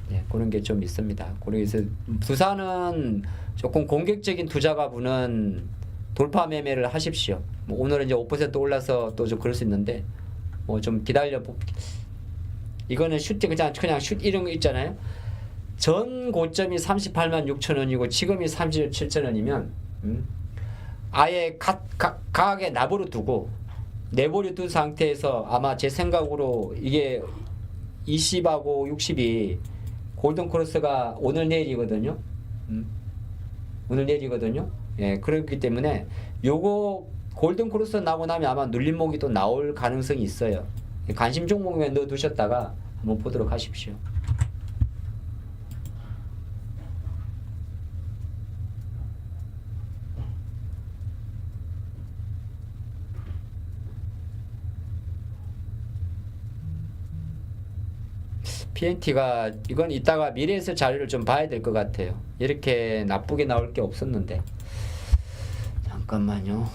네, 그런 게 좀 있습니다. 그래서 두산은 조금 공격적인 투자가분은 돌파 매매를 하십시오. 뭐 오늘은 이제 5% 올라서 또 좀 그럴 수 있는데 뭐 좀 기다려 이거는 그냥 슛 이런 거 있잖아요. 전 고점이 38만 6천 원이고 지금이 37천 원이면 아예 가하게 내버려 둔 상태에서 아마 제 생각으로 이게 20하고 60이 골든 크로스가 오늘 내일이거든요. 오늘 내일이거든요. 예, 그렇기 때문에 요거 골든 크로스 나고 나면 아마 눌림목이 또 나올 가능성이 있어요. 관심 종목에 넣어 두셨다가 한번 보도록 하십시오. PNT가 이건 이따가 미래에서 자료를 좀 봐야 될 것 같아요. 이렇게 나쁘게 나올 게 없었는데. 잠깐만요.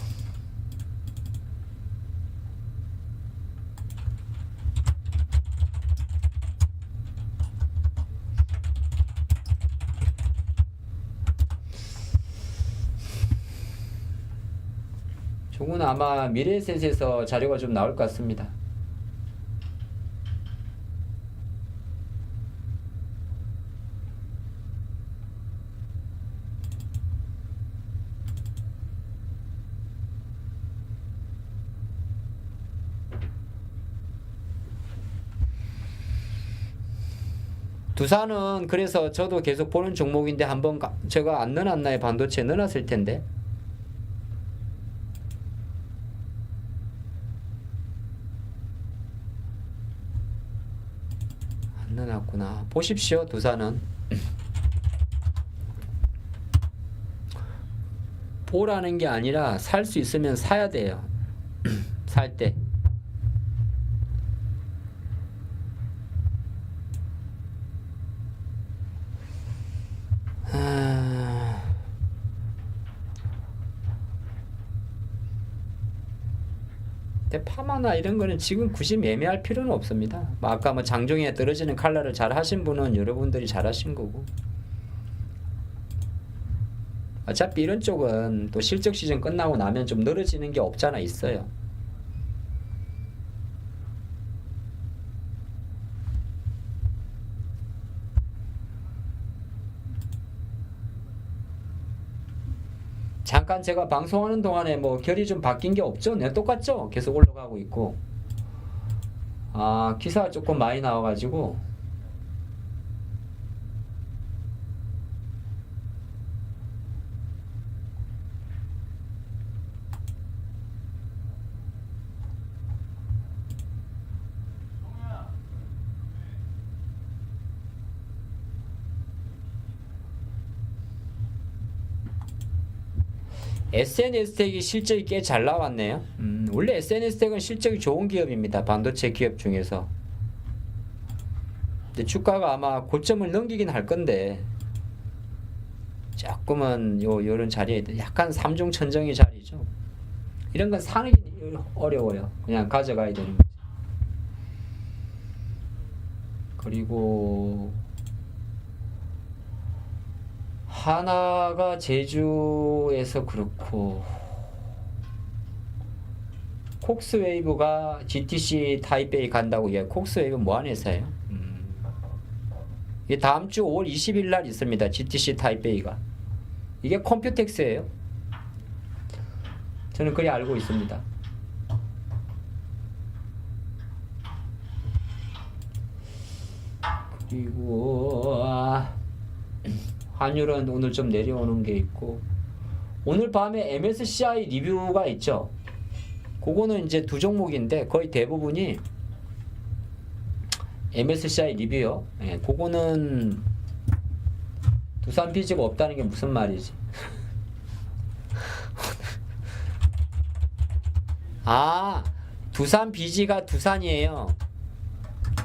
조금 아마 미래에셋에서 자료가 좀 나올 것 같습니다. 두산은 그래서 저도 계속 보는 종목인데 한번 제가 안 넣어놨나요? 반도체 넣어놨을 텐데. 안 넣어놨구나. 보십시오. 두산은. 보라는 게 아니라 살 수 있으면 사야 돼요. 살 때. 파마나 이런 거는 지금 굳이 매매할 필요는 없습니다. 아까 뭐 장중에 떨어지는 칼라를 잘 하신 분은 여러분들이 잘 하신 거고. 어차피 이런 쪽은 또 실적 시즌 끝나고 나면 좀 늘어지는 게 없잖아 있어요. 잠깐 제가 방송하는 동안에 뭐 결이 좀 바뀐 게 없죠? 네, 똑같죠? 계속 올라가고 있고. 아, 기사가 조금 많이 나와가지고. SNS텍이 실적이 꽤 잘 나왔네요. 원래 SNS텍은 실적이 좋은 기업입니다. 반도체 기업 중에서. 근데 주가가 아마 고점을 넘기긴 할 건데 조금은 요런 자리에 약간 삼중천정의 자리죠. 이런 건 사기 어려워요. 그냥 가져가야 되는 거지. 그리고 하나가 제주에서 그렇고 콕스웨이브가 GTC 타이베이 간다고 해요. 콕스웨이브 뭐하는 회사예요? 이게 다음 주 5월 20일 날 있습니다. GTC 타이베이가. 이게 컴퓨텍스예요. 저는 그리 알고 있습니다. 그리고 환율은 오늘 좀 내려오는 게 있고, 오늘 밤에 MSCI 리뷰가 있죠. 그거는 이제 두 종목인데 거의 대부분이 MSCI 리뷰요. 예, 그거는 두산 비즈가 없다는 게 무슨 말이지? 아, 두산 비즈가 두산이에요.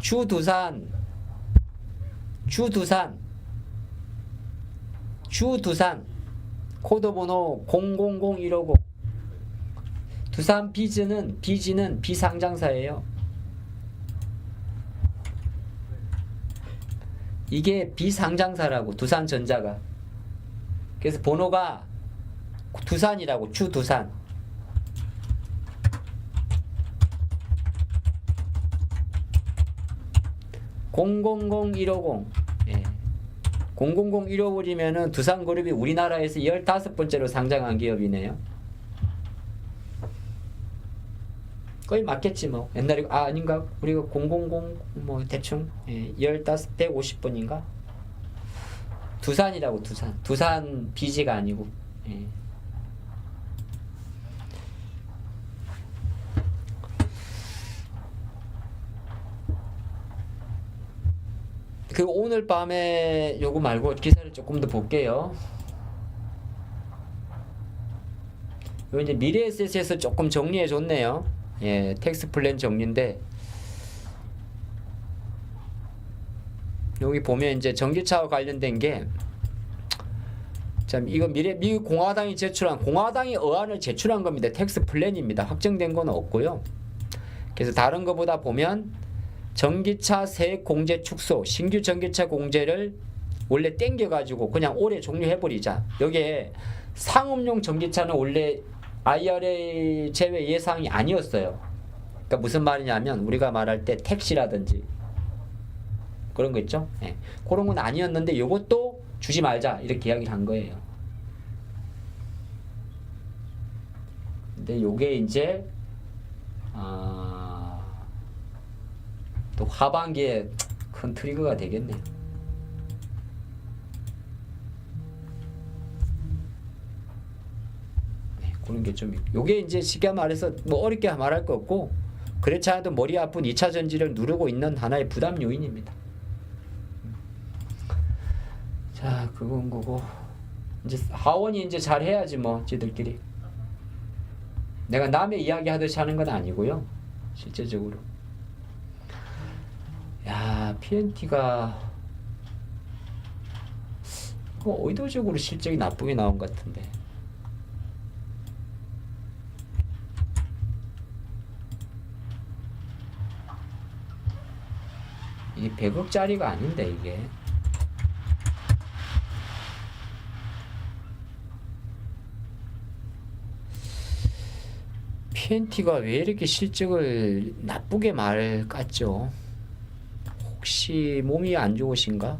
주두산. 코드번호 000150. 두산 비즈는 비상장사예요. 이게 비상장사라고, 두산전자가. 그래서 번호가 두산이라고, 주두산. (000-150) 예. 000150이면은 두산그룹이 우리나라에서 15번째로 상장한 기업이네요. 거의 맞겠지 뭐. 옛날에 아닌가? 우리가 000 뭐 대충 150번인가? 두산이라고, 두산 비지가 아니고. 예. 그 오늘 밤에 요거 말고 기사를 조금 더 볼게요. 요 이제 미래에셋에서 조금 정리해 줬네요. 예, 텍스 플랜 정리인데, 여기 보면 이제 전기차와 관련된 게, 참 이거 미국 공화당이 공화당이 어안을 제출한 겁니다. 텍스 플랜입니다. 확정된 건 없고요. 그래서 다른 것보다 보면 전기차 세액 공제 축소, 신규 전기차 공제를 원래 땡겨가지고 그냥 올해 종료해버리자. 여기에 상업용 전기차는 원래 IRA 제외 예상이 아니었어요. 그러니까 무슨 말이냐면 우리가 말할 때 택시라든지 그런 거 있죠. 네. 그런 건 아니었는데 요것도 주지 말자 이렇게 이야기를 한 거예요. 근데 요게 이제 또 하반기에 큰 트리거가 되겠네요. 네, 그런 게 좀 요게 이제 쉽게 말해서 뭐 어렵게 말할 거 없고, 그렇지 않아도 머리 아픈 2차 전지를 누르고 있는 하나의 부담 요인입니다. 자, 그건 거고, 이제 하원이 이제 잘 해야지 뭐 지들끼리. 내가 남의 이야기 하듯이 하는 건 아니고요. 실제적으로. 야, PNT가 의도적으로 실적이 나쁘게 나온 것 같은데. 이게 100억짜리가 아닌데 이게. PNT가 왜 이렇게 실적을 나쁘게 말 깠죠? 혹시 몸이 안 좋으신가?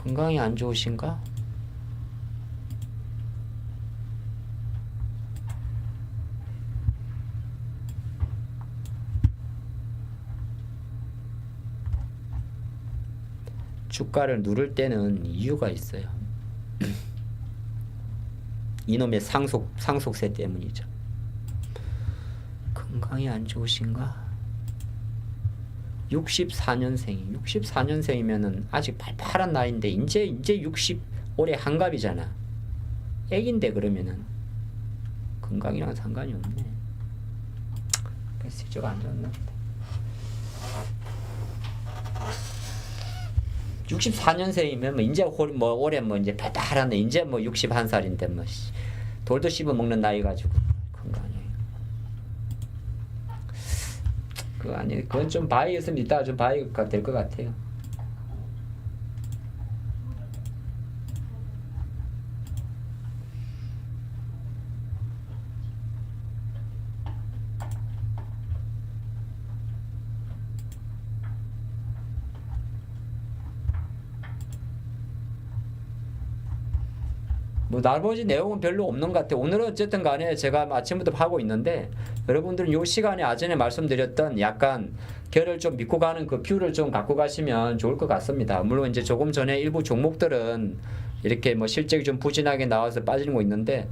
건강이 안 좋으신가? 주가를 누를 때는 이유가 있어요. 이놈의 상속세 때문이죠. 건강이 안 좋으신가? 64년생이면은 아직 팔팔한 나이인데 이제 60 올해 한갑이잖아. 애긴데 그러면은 건강이랑 상관이 없네. 메시지가 안 좋나 보다. 64년생이면 뭐 이제 올해 뭐 이제 팔팔한데 이제 뭐 61살인데 뭐 돌도 씹어 먹는 나이 가지고 건강이. 그건 좀 봐야겠으면 이따가 좀 봐야 될 것 같아요. 뭐 나머지 내용은 별로 없는 것 같아요. 오늘은 어쨌든 간에 제가 아침부터 하고 있는데 여러분들은 이 시간에 아전에 말씀드렸던 약간 결을 좀 믿고 가는 그 뷰를 좀 갖고 가시면 좋을 것 같습니다. 물론 이제 조금 전에 일부 종목들은 이렇게 뭐 실적이 좀 부진하게 나와서 빠지는 거 있는데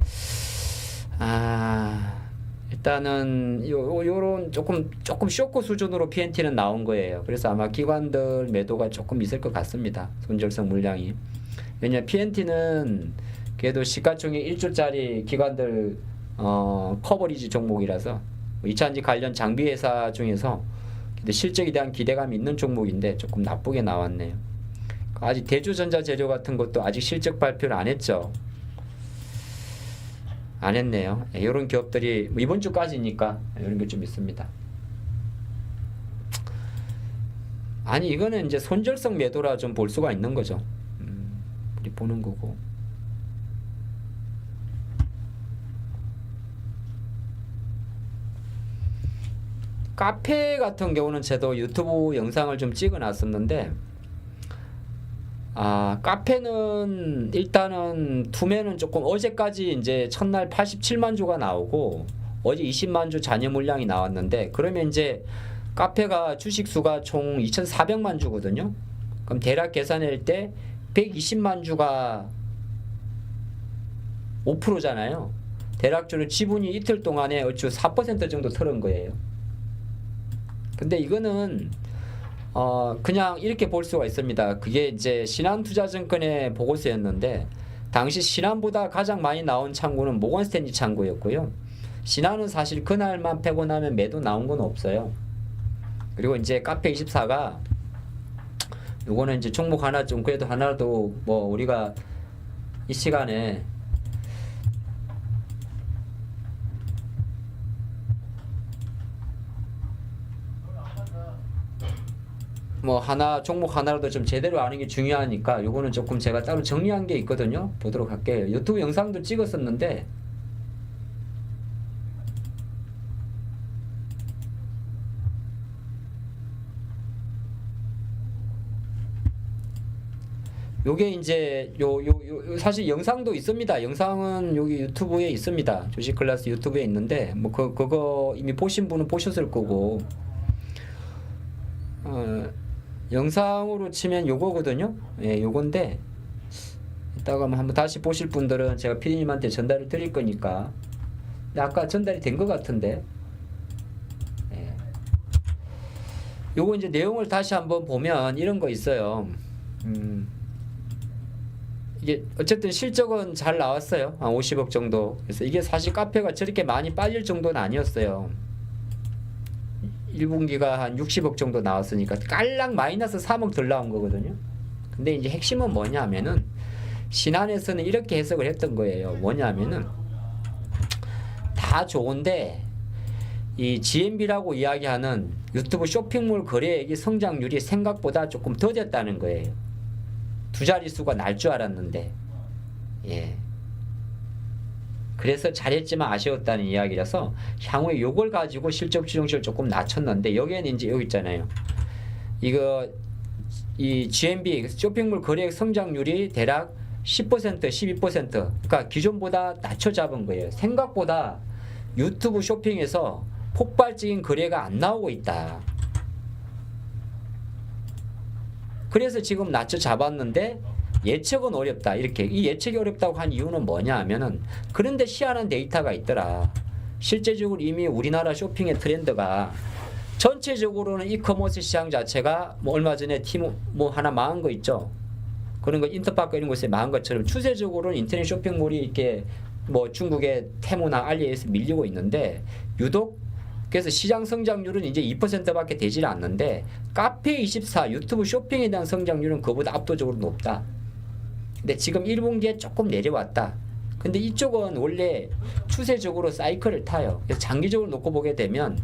일단은 요런 조금 쇼크 수준으로 PNT는 나온 거예요. 그래서 아마 기관들 매도가 조금 있을 것 같습니다. 손절성 물량이. 왜냐면 PNT는 그래도 시가총액 1조짜리 기관들 커버리지 종목이라서 2차전지 관련 장비 회사 중에서 실적에 대한 기대감이 있는 종목인데 조금 나쁘게 나왔네요. 아직 대주전자재료 같은 것도 아직 실적 발표를 안 했죠. 안 했네요. 이런 기업들이 이번 주까지니까 이런 게 좀 있습니다. 아니 이거는 이제 손절성 매도라 좀 볼 수가 있는 거죠. 우리 보는 거고. 카페 같은 경우는 저도 유튜브 영상을 좀 찍어 놨었는데 카페는 일단은 투매는 조금 어제까지 이제 첫날 87만 주가 나오고 어제 20만 주 잔여 물량이 나왔는데 그러면 이제 카페가 주식 수가 총 2,400만 주거든요. 그럼 대략 계산할 때 120만 주가 5%잖아요. 대략적으로 지분이 이틀 동안에 얼추 4% 정도 털은 거예요. 근데 이거는 그냥 이렇게 볼 수가 있습니다. 그게 이제 신한투자증권의 보고서였는데 당시 신한보다 가장 많이 나온 창구는 모건스탠리 창구였고요. 신한은 사실 그날만 빼고 나면 매도 나온 건 없어요. 그리고 이제 카페24가 요거는 이제 종목 하나 좀 그래도 하나도 뭐 우리가 이 시간에 뭐 종목 하나라도 좀 제대로 아는 게 중요하니까 요거는 조금 제가 따로 정리한 게 있거든요. 보도록 할게요. 유튜브 영상도 찍었었는데 요게 이제 사실 영상도 있습니다. 영상은 여기 유튜브에 있습니다. 주식클래스 유튜브에 있는데 뭐 그거 이미 보신 분은 보셨을 거고 영상으로 치면 요거거든요. 예, 요건데 이따가 한번 다시 보실 분들은 제가 PD님한테 전달을 드릴 거니까. 근데 아까 전달이 된 것 같은데. 예. 요거 이제 내용을 다시 한번 보면 이런 거 있어요. 이게 어쨌든 실적은 잘 나왔어요. 한 50억 정도. 그래서 이게 사실 카페가 저렇게 많이 빠질 정도는 아니었어요. 1분기가 한 60억 정도 나왔으니까 깔랑 마이너스 3억 덜 나온 거거든요. 근데 이제 핵심은 뭐냐면은 신한에서는 이렇게 해석을 했던 거예요. 뭐냐면은 다 좋은데 이 GMB라고 이야기하는 유튜브 쇼핑몰 거래액이 성장률이 생각보다 조금 더뎠다는 거예요. 두 자릿수가 날 줄 알았는데 예. 그래서 잘했지만 아쉬웠다는 이야기라서 향후에 요걸 가지고 실적 추정치를 조금 낮췄는데 여기에는 이제 여기 있잖아요. 이거 이 GMV 쇼핑몰 거래액 성장률이 대략 10%, 12%, 그러니까 기존보다 낮춰 잡은 거예요. 생각보다 유튜브 쇼핑에서 폭발적인 거래가 안 나오고 있다. 그래서 지금 낮춰 잡았는데 예측은 어렵다. 이렇게 이 예측이 어렵다고 한 이유는 뭐냐 하면은 그런데 희한한 데이터가 있더라. 실제적으로 이미 우리나라 쇼핑의 트렌드가 전체적으로는 이커머스 시장 자체가 뭐 얼마 전에 팀 뭐 하나 망한 거 있죠. 그런 거 인터파크 이런 곳에 망한 것처럼 추세적으로는 인터넷 쇼핑몰이 이렇게 뭐 중국의 테무나 알리에서 밀리고 있는데 유독 그래서 시장 성장률은 이제 2%밖에 되질 않는데 카페24 유튜브 쇼핑에 대한 성장률은 그보다 압도적으로 높다. 근데 지금 1분기에 조금 내려왔다. 근데 이쪽은 원래 추세적으로 사이클을 타요. 그래서 장기적으로 놓고 보게 되면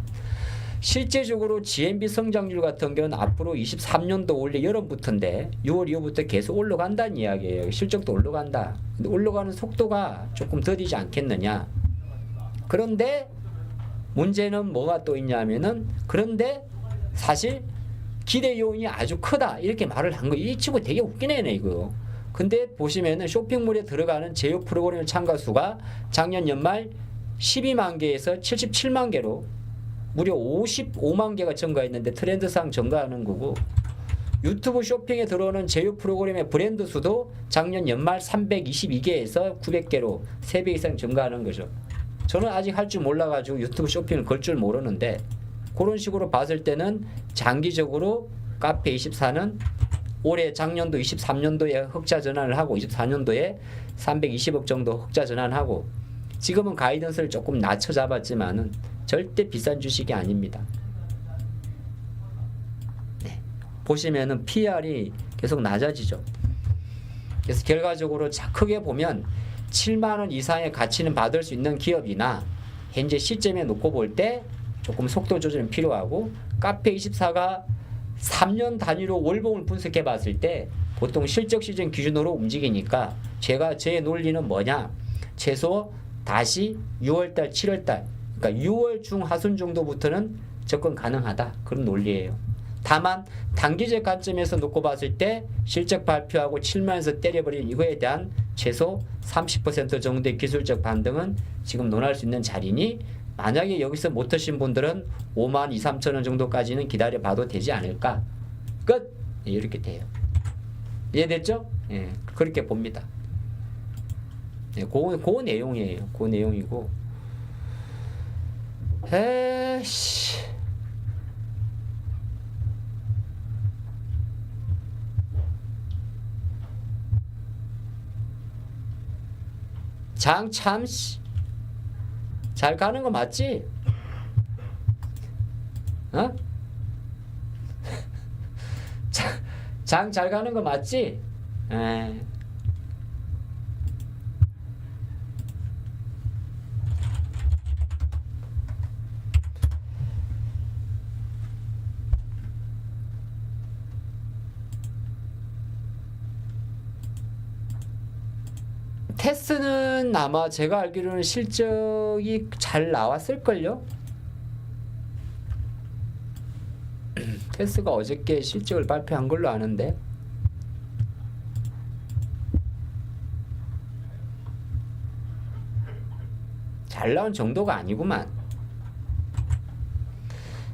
실제적으로 GMV 성장률 같은 경우는 앞으로 23년도 원래 여름부터인데 6월 이후부터 계속 올라간다는 이야기예요. 실적도 올라간다. 근데 올라가는 속도가 조금 더디지 않겠느냐. 그런데 문제는 뭐가 또 있냐면은 그런데 사실 기대 요인이 아주 크다 이렇게 말을 한 거. 이 친구 되게 웃긴 애네 이거. 근데 보시면은 쇼핑몰에 들어가는 제휴 프로그램 참가 수가 작년 연말 12만 개에서 77만 개로 무려 55만 개가 증가했는데 트렌드상 증가하는 거고, 유튜브 쇼핑에 들어오는 제휴 프로그램의 브랜드 수도 작년 연말 322개에서 900개로 3배 이상 증가하는 거죠. 저는 아직 할 줄 몰라가지고 유튜브 쇼핑을 걸 줄 모르는데 그런 식으로 봤을 때는 장기적으로 카페24는 올해 작년도 23년도에 흑자 전환을 하고 24년도에 320억 정도 흑자 전환하고 지금은 가이던스를 조금 낮춰 잡았지만은 절대 비싼 주식이 아닙니다. 네. 보시면은 PR이 계속 낮아지죠. 그래서 결과적으로 크게 보면 7만 원 이상의 가치는 받을 수 있는 기업이나 현재 시점에 놓고 볼 때 조금 속도 조절이 필요하고, 카페24가 3년 단위로 월봉을 분석해 봤을 때 보통 실적 시즌 기준으로 움직이니까 제 논리는 뭐냐, 최소 다시 6월달 7월달 그러니까 6월 중하순 정도부터는 접근 가능하다, 그런 논리예요. 다만 단기적 관점에서 놓고 봤을 때 실적 발표하고 7만에서 때려버린 이거에 대한 최소 30% 정도의 기술적 반등은 지금 논할 수 있는 자리니, 만약에 여기서 못 하신 분들은 5만 2, 3천 원 정도까지는 기다려봐도 되지 않을까. 끝! 이렇게 돼요. 이해됐죠? 예, 그렇게 봅니다. 예, 그 내용이에요. 그 내용이고. 에이씨. 장 참 잘 가는 거 맞지? 어? 장 잘 가는 거 맞지? 에. 테스는 아마 제가 알기로는 실적이 잘 나왔을걸요? 테스가 어저께 실적을 발표한 걸로 아는데, 잘 나온 정도가 아니구만.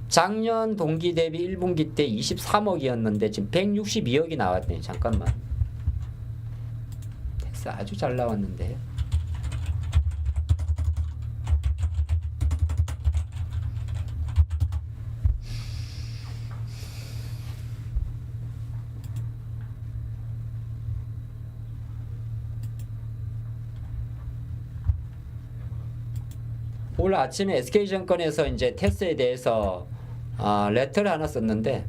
작년 동기 대비 1분기 때 23억이었는데 지금 162억이 나왔네. 잠깐만. 아주 잘 나왔는데. 오늘 아침에 SK증권에서 이제 테스에 대해서 레터를 하나 썼는데,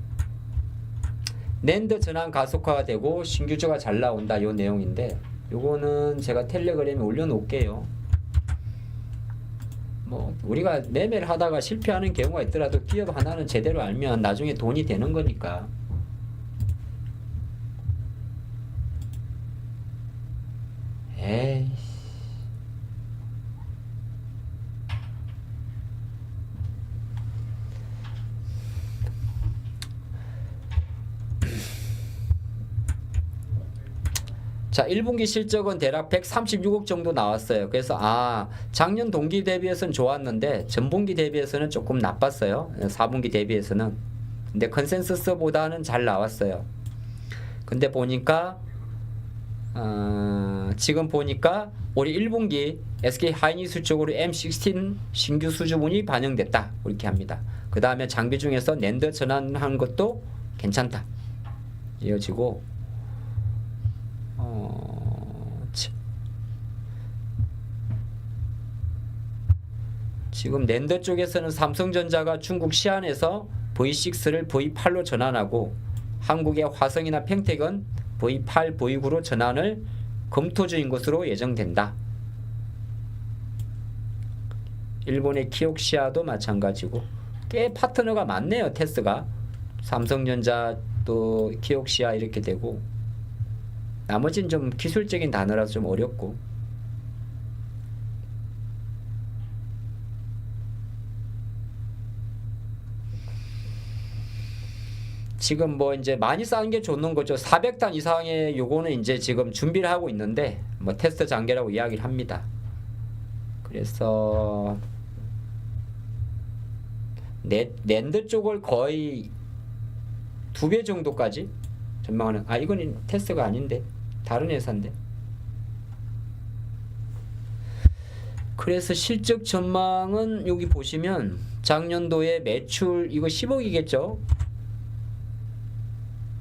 낸드 전환 가속화가 되고 신규주가 잘 나온다, 요 내용인데, 요거는 제가 텔레그램에 올려놓을게요. 뭐 우리가 매매를 하다가 실패하는 경우가 있더라도 기업 하나는 제대로 알면 나중에 돈이 되는 거니까. 에이. 자, 1분기 실적은 대략 136억 정도 나왔어요. 그래서 작년 동기 대비해서는 좋았는데 전분기 대비해서는 조금 나빴어요. 4분기 대비해서는. 근데 컨센서스보다는 잘 나왔어요. 근데 보니까 지금 보니까 올해 1분기 SK 하이닉스 쪽으로 M16 신규 수주분이 반영됐다. 이렇게 합니다. 그 다음에 장비 중에서 낸드 전환한 것도 괜찮다. 이어지고 지금 낸드 쪽에서는 삼성전자가 중국 시안에서 V6를 V8로 전환하고 한국의 화성이나 평택은 V8, V9로 전환을 검토 중인 것으로 예정된다. 일본의 키옥시아도 마찬가지고 꽤 파트너가 많네요. 테스가 삼성전자 또 키옥시아 이렇게 되고 나머지는 좀 기술적인 단어라서 좀 어렵고 지금 뭐 이제 많이 쌓은 게 좋는 거죠. 400단 이상의 요거는 이제 지금 준비를 하고 있는데 뭐 테스트 단계라고 이야기를 합니다. 그래서 낸드 쪽을 거의 2배 정도까지 전망하는 이건 테스트가 아닌데 다른 회사인데 그래서 실적 전망은 여기 보시면 작년도에 매출 이거 10억이겠죠?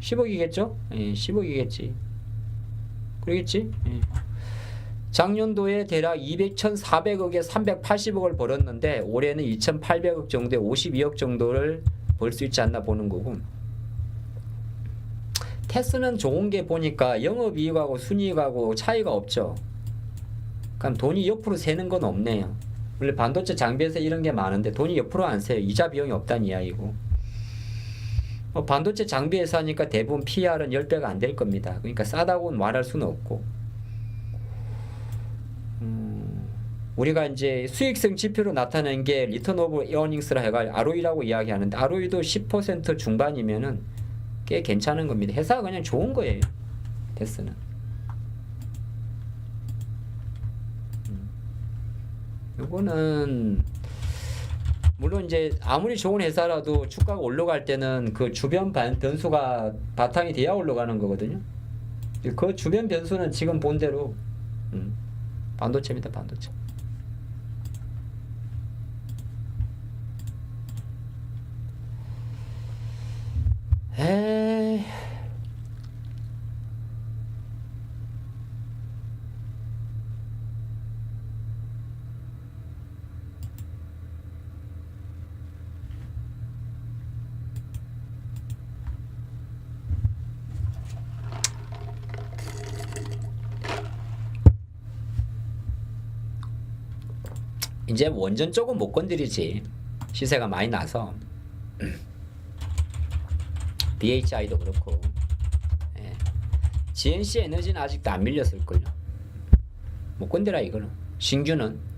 10억이겠죠? 예, 10억이겠지. 그러겠지? 예. 작년도에 대략 1,400억에 380억을 벌었는데 올해는 2,800억 정도에 52억 정도를 벌 수 있지 않나 보는 거고 테스는 좋은 게 보니까 영업이익하고 순이익하고 차이가 없죠. 그럼 돈이 옆으로 새는 건 없네요. 원래 반도체 장비에서 이런 게 많은데 돈이 옆으로 안 새요. 이자 비용이 없다는 이야기고 반도체 장비 회사니까 대부분 PR은 10배가 안 될 겁니다. 그러니까 싸다고 말할 수는 없고 우리가 이제 수익성 지표로 나타낸 게 리턴 오브 에어닝스라 해가 ROE라고 이야기하는데 ROE도 10% 중반이면은 꽤 괜찮은 겁니다. 회사가 그냥 좋은 거예요. 테스는. 요거는 물론 이제 아무리 좋은 회사라도 주가가 올라갈 때는 그 주변 변수가 바탕이 돼야 올라가는 거거든요. 그 주변 변수는 지금 본 대로 반도체입니다. 반도체. 에이. 이제 원전 쪽은 못 건드리지. 시세가 많이 나서. BHI도 그렇고. 예. GNC 에너지는 아직도 안 밀렸을걸요. 못 건드려 이거는. 신규는.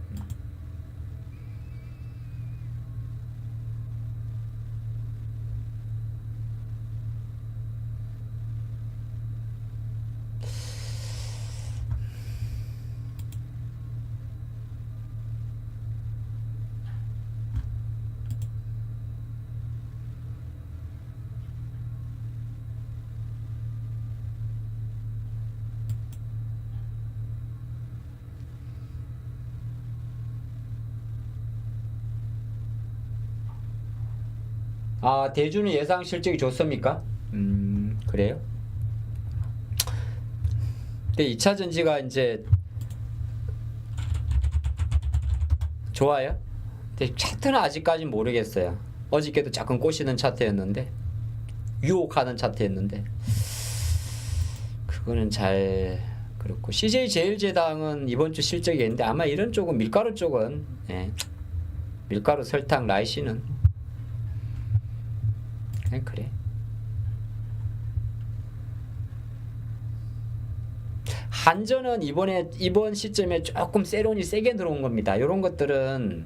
대주는 예상 실적이 좋습니까? 그래요? 근데 2차 전지가 이제 좋아요? 근데 차트는 아직까진 모르겠어요. 어저께도 잠깐 꼬시는 차트였는데 유혹하는 차트였는데 그거는 잘 그렇고 CJ제일제당은 이번 주 실적이 있는데 아마 이런 쪽은 밀가루 쪽은 밀가루, 설탕, 라이신은 그냥 그래. 한전은 이번 시점에 조금 세론이 세게 들어온 겁니다. 이런 것들은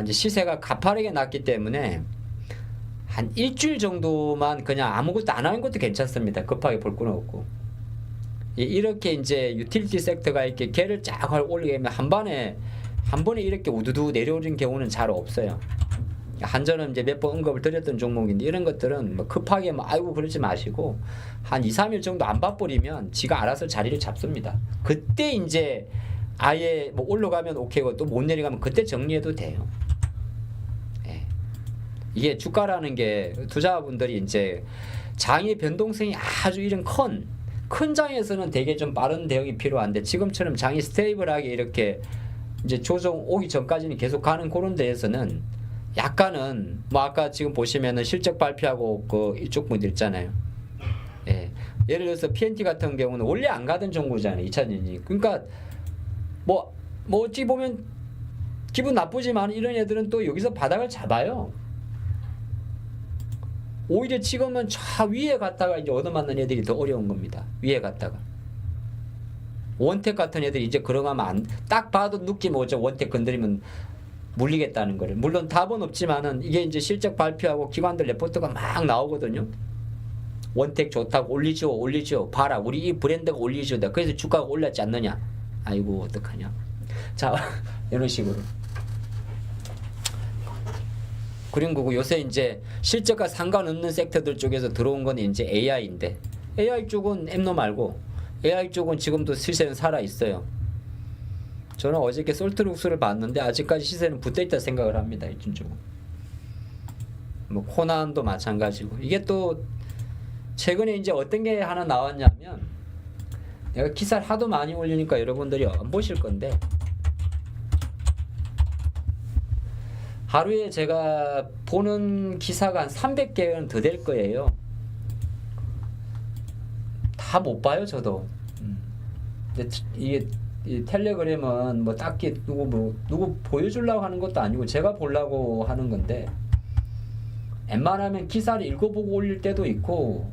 이제 시세가 가파르게 났기 때문에 한 일주일 정도만 그냥 아무것도 안 하는 것도 괜찮습니다. 급하게 볼 건 없고 이렇게 이제 유틸리티 섹터가 이렇게 개를 쫙 올리게 되면 한 번에 이렇게 우두두 내려오는 경우는 잘 없어요. 한전은 이제 몇 번 언급을 드렸던 종목인데 이런 것들은 뭐 급하게 뭐 아이고 그러지 마시고 한 2, 3일 정도 안 봐버리면 지가 알아서 자리를 잡습니다. 그때 이제 아예 뭐 올라가면 오케이고 또 못 내려가면 그때 정리해도 돼요. 예. 이게 주가라는 게 투자분들이 이제 장의 변동성이 아주 이런 큰 장에서는 되게 좀 빠른 대응이 필요한데 지금처럼 장이 스테이블하게 이렇게 이제 조정 오기 전까지는 계속 가는 그런 데에서는 약간은 뭐 아까 지금 보시면은 실적 발표하고 그 이쪽 분들 있잖아요. 예. 예를 들어서 PNT 같은 경우는 원래 안 가던 종목이잖아요. 2차전지. 그러니까 뭐 어찌 보면 기분 나쁘지만 이런 애들은 또 여기서 바닥을 잡아요. 오히려 지금은 저 위에 갔다가 이제 얻어맞는 애들이 더 어려운 겁니다. 위에 갔다가. 원택 같은 애들이 이제 그러가면 딱 봐도 느낌 오죠. 원택 건드리면 물리겠다는 거를. 물론 답은 없지만은 이게 이제 실적 발표하고 기관들 레포트가 막 나오거든요. 원택 좋다고 올리죠. 봐라. 우리 이 브랜드가 올리죠. 그래서 주가가 올랐지 않느냐. 아이고 어떡하냐. 자, 이런 식으로. 그리고 요새 이제 실적과 상관없는 섹터들 쪽에서 들어온 건 이제 AI인데 AI 쪽은 엠노 말고 AI 쪽은 지금도 시세는 살아 있어요. 저는 어저께 솔트룩스를 봤는데 아직까지 시세는 붙어 있다 생각을 합니다. 이쪽 쪽은. 뭐 코난도 마찬가지고. 이게 또 최근에 이제 어떤 게 하나 나왔냐면 내가 기사를 하도 많이 올리니까 여러분들이 안 보실 건데 하루에 제가 보는 기사가 한 300개는 더 될 거예요. 다 못 봐요, 저도. 근데 이게 이 텔레그램은 뭐 딱히 누구 보여주려고 하는 것도 아니고 제가 보려고 하는 건데 웬만하면 기사를 읽어보고 올릴 때도 있고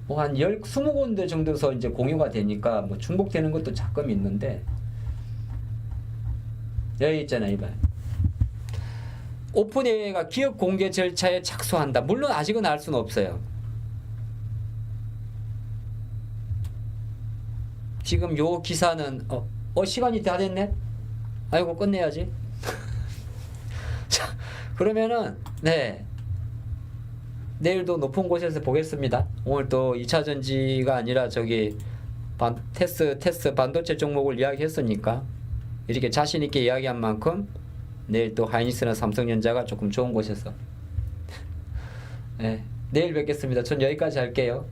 뭐 한 20군데 정도서 이제 공유가 되니까 뭐 중복되는 것도 가끔 있는데 여기 있잖아요, 이봐요. 오픈AI가 기업 공개 절차에 착수한다. 물론 아직은 알 수는 없어요. 지금 요 기사는 시간이 다 됐네? 아이고 끝내야지. 자, 그러면은 네 내일도 높은 곳에서 보겠습니다. 오늘 또 2차전지가 아니라 저기 테스 반도체 종목을 이야기했으니까 이렇게 자신 있게 이야기한 만큼 내일 또 하이닉스나 삼성전자가 조금 좋은 곳에서 네, 내일 뵙겠습니다. 전 여기까지 할게요.